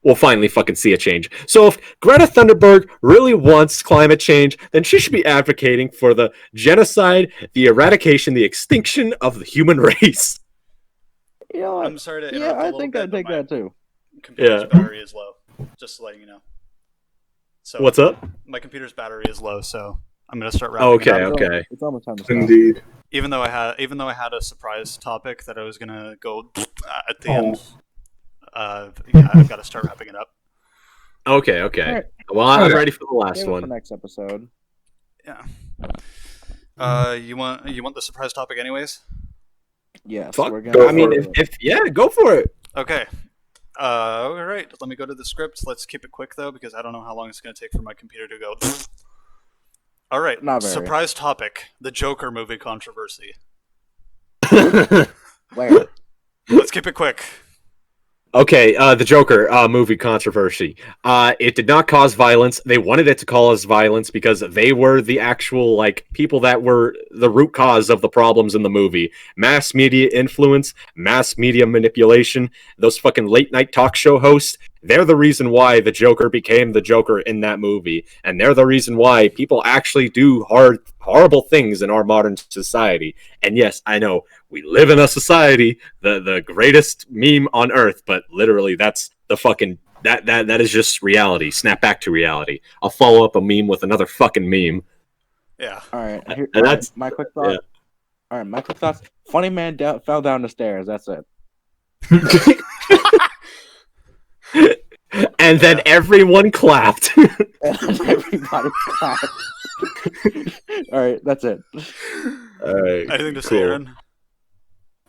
we'll finally fucking see a change. So if Greta Thunberg really wants climate change, then she should be advocating for the genocide, the eradication, the extinction of the human race.
You know what?
I'm sorry to interrupt.
I think I'd take that too.
Computer's battery is low. Just letting you know. So
what's up?
My computer's battery is low, so I'm gonna start wrapping it up.
Okay.
It's almost time to stop.
Indeed.
Even though I had a surprise topic that I was gonna go at the end. Yeah, I've got to start wrapping it up.
Okay.
Right.
Well, I'm ready for the last one.
For next episode.
Yeah. You want the surprise topic anyways?
Yes.
Fuck.
We're gonna.
I mean, go for it.
Okay. All right. Let me go to the script. Let's keep it quick though, because I don't know how long it's going to take for my computer to go. All right.
Not very.
Surprise topic: the Joker movie controversy.
Where?
Let's keep it quick.
Okay, the Joker movie controversy. It did not cause violence. They wanted it to cause violence because they were the actual people that were the root cause of the problems in the movie. Mass media influence, mass media manipulation, those fucking late night talk show hosts. They're the reason why the Joker became the Joker in that movie, and they're the reason why people actually do horrible things in our modern society. And yes, I know we live in a society, the greatest meme on earth, but literally that's the fucking that is just reality. Snap back to reality. I'll follow up a meme with another fucking meme.
Yeah.
All right.
That's
my quick thought. Yeah. All right, my quick thoughts. Funny man fell down the stairs. That's it.
And then everyone clapped.
And everybody clapped. All right, that's it.
All right.
Anything to say, Aaron?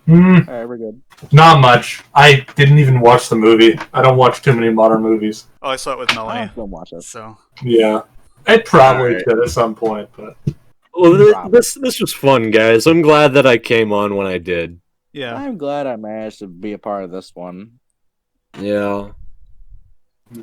All right, we're good.
Not much. I didn't even watch the movie. I don't watch too many modern movies.
Oh, I saw it with Melanie.
Don't watch it.
So
yeah, I probably could at some point, but
well, this was fun, guys. I'm glad that I came on when I did.
Yeah,
I'm glad I managed to be a part of this one.
Yeah.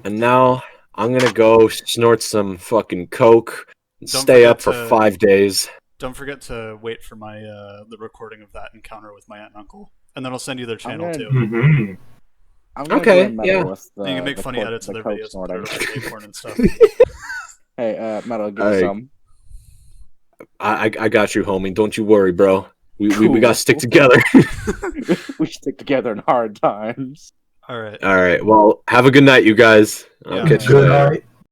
And now I'm gonna go snort some fucking coke and stay up for 5 days.
Don't forget to wait for my the recording of that encounter with my aunt and uncle, and then I'll send you their channel too.
Mm-hmm.
Okay, yeah.
You can make funny edits of their videos and put it on gay porn and stuff.
Hey, Metal, give me some.
I got you, homie. Don't you worry, bro. We gotta stick together.
We stick together in hard times.
All right.
All right. Well, have a good night, you guys. I'll catch you later.
Good night.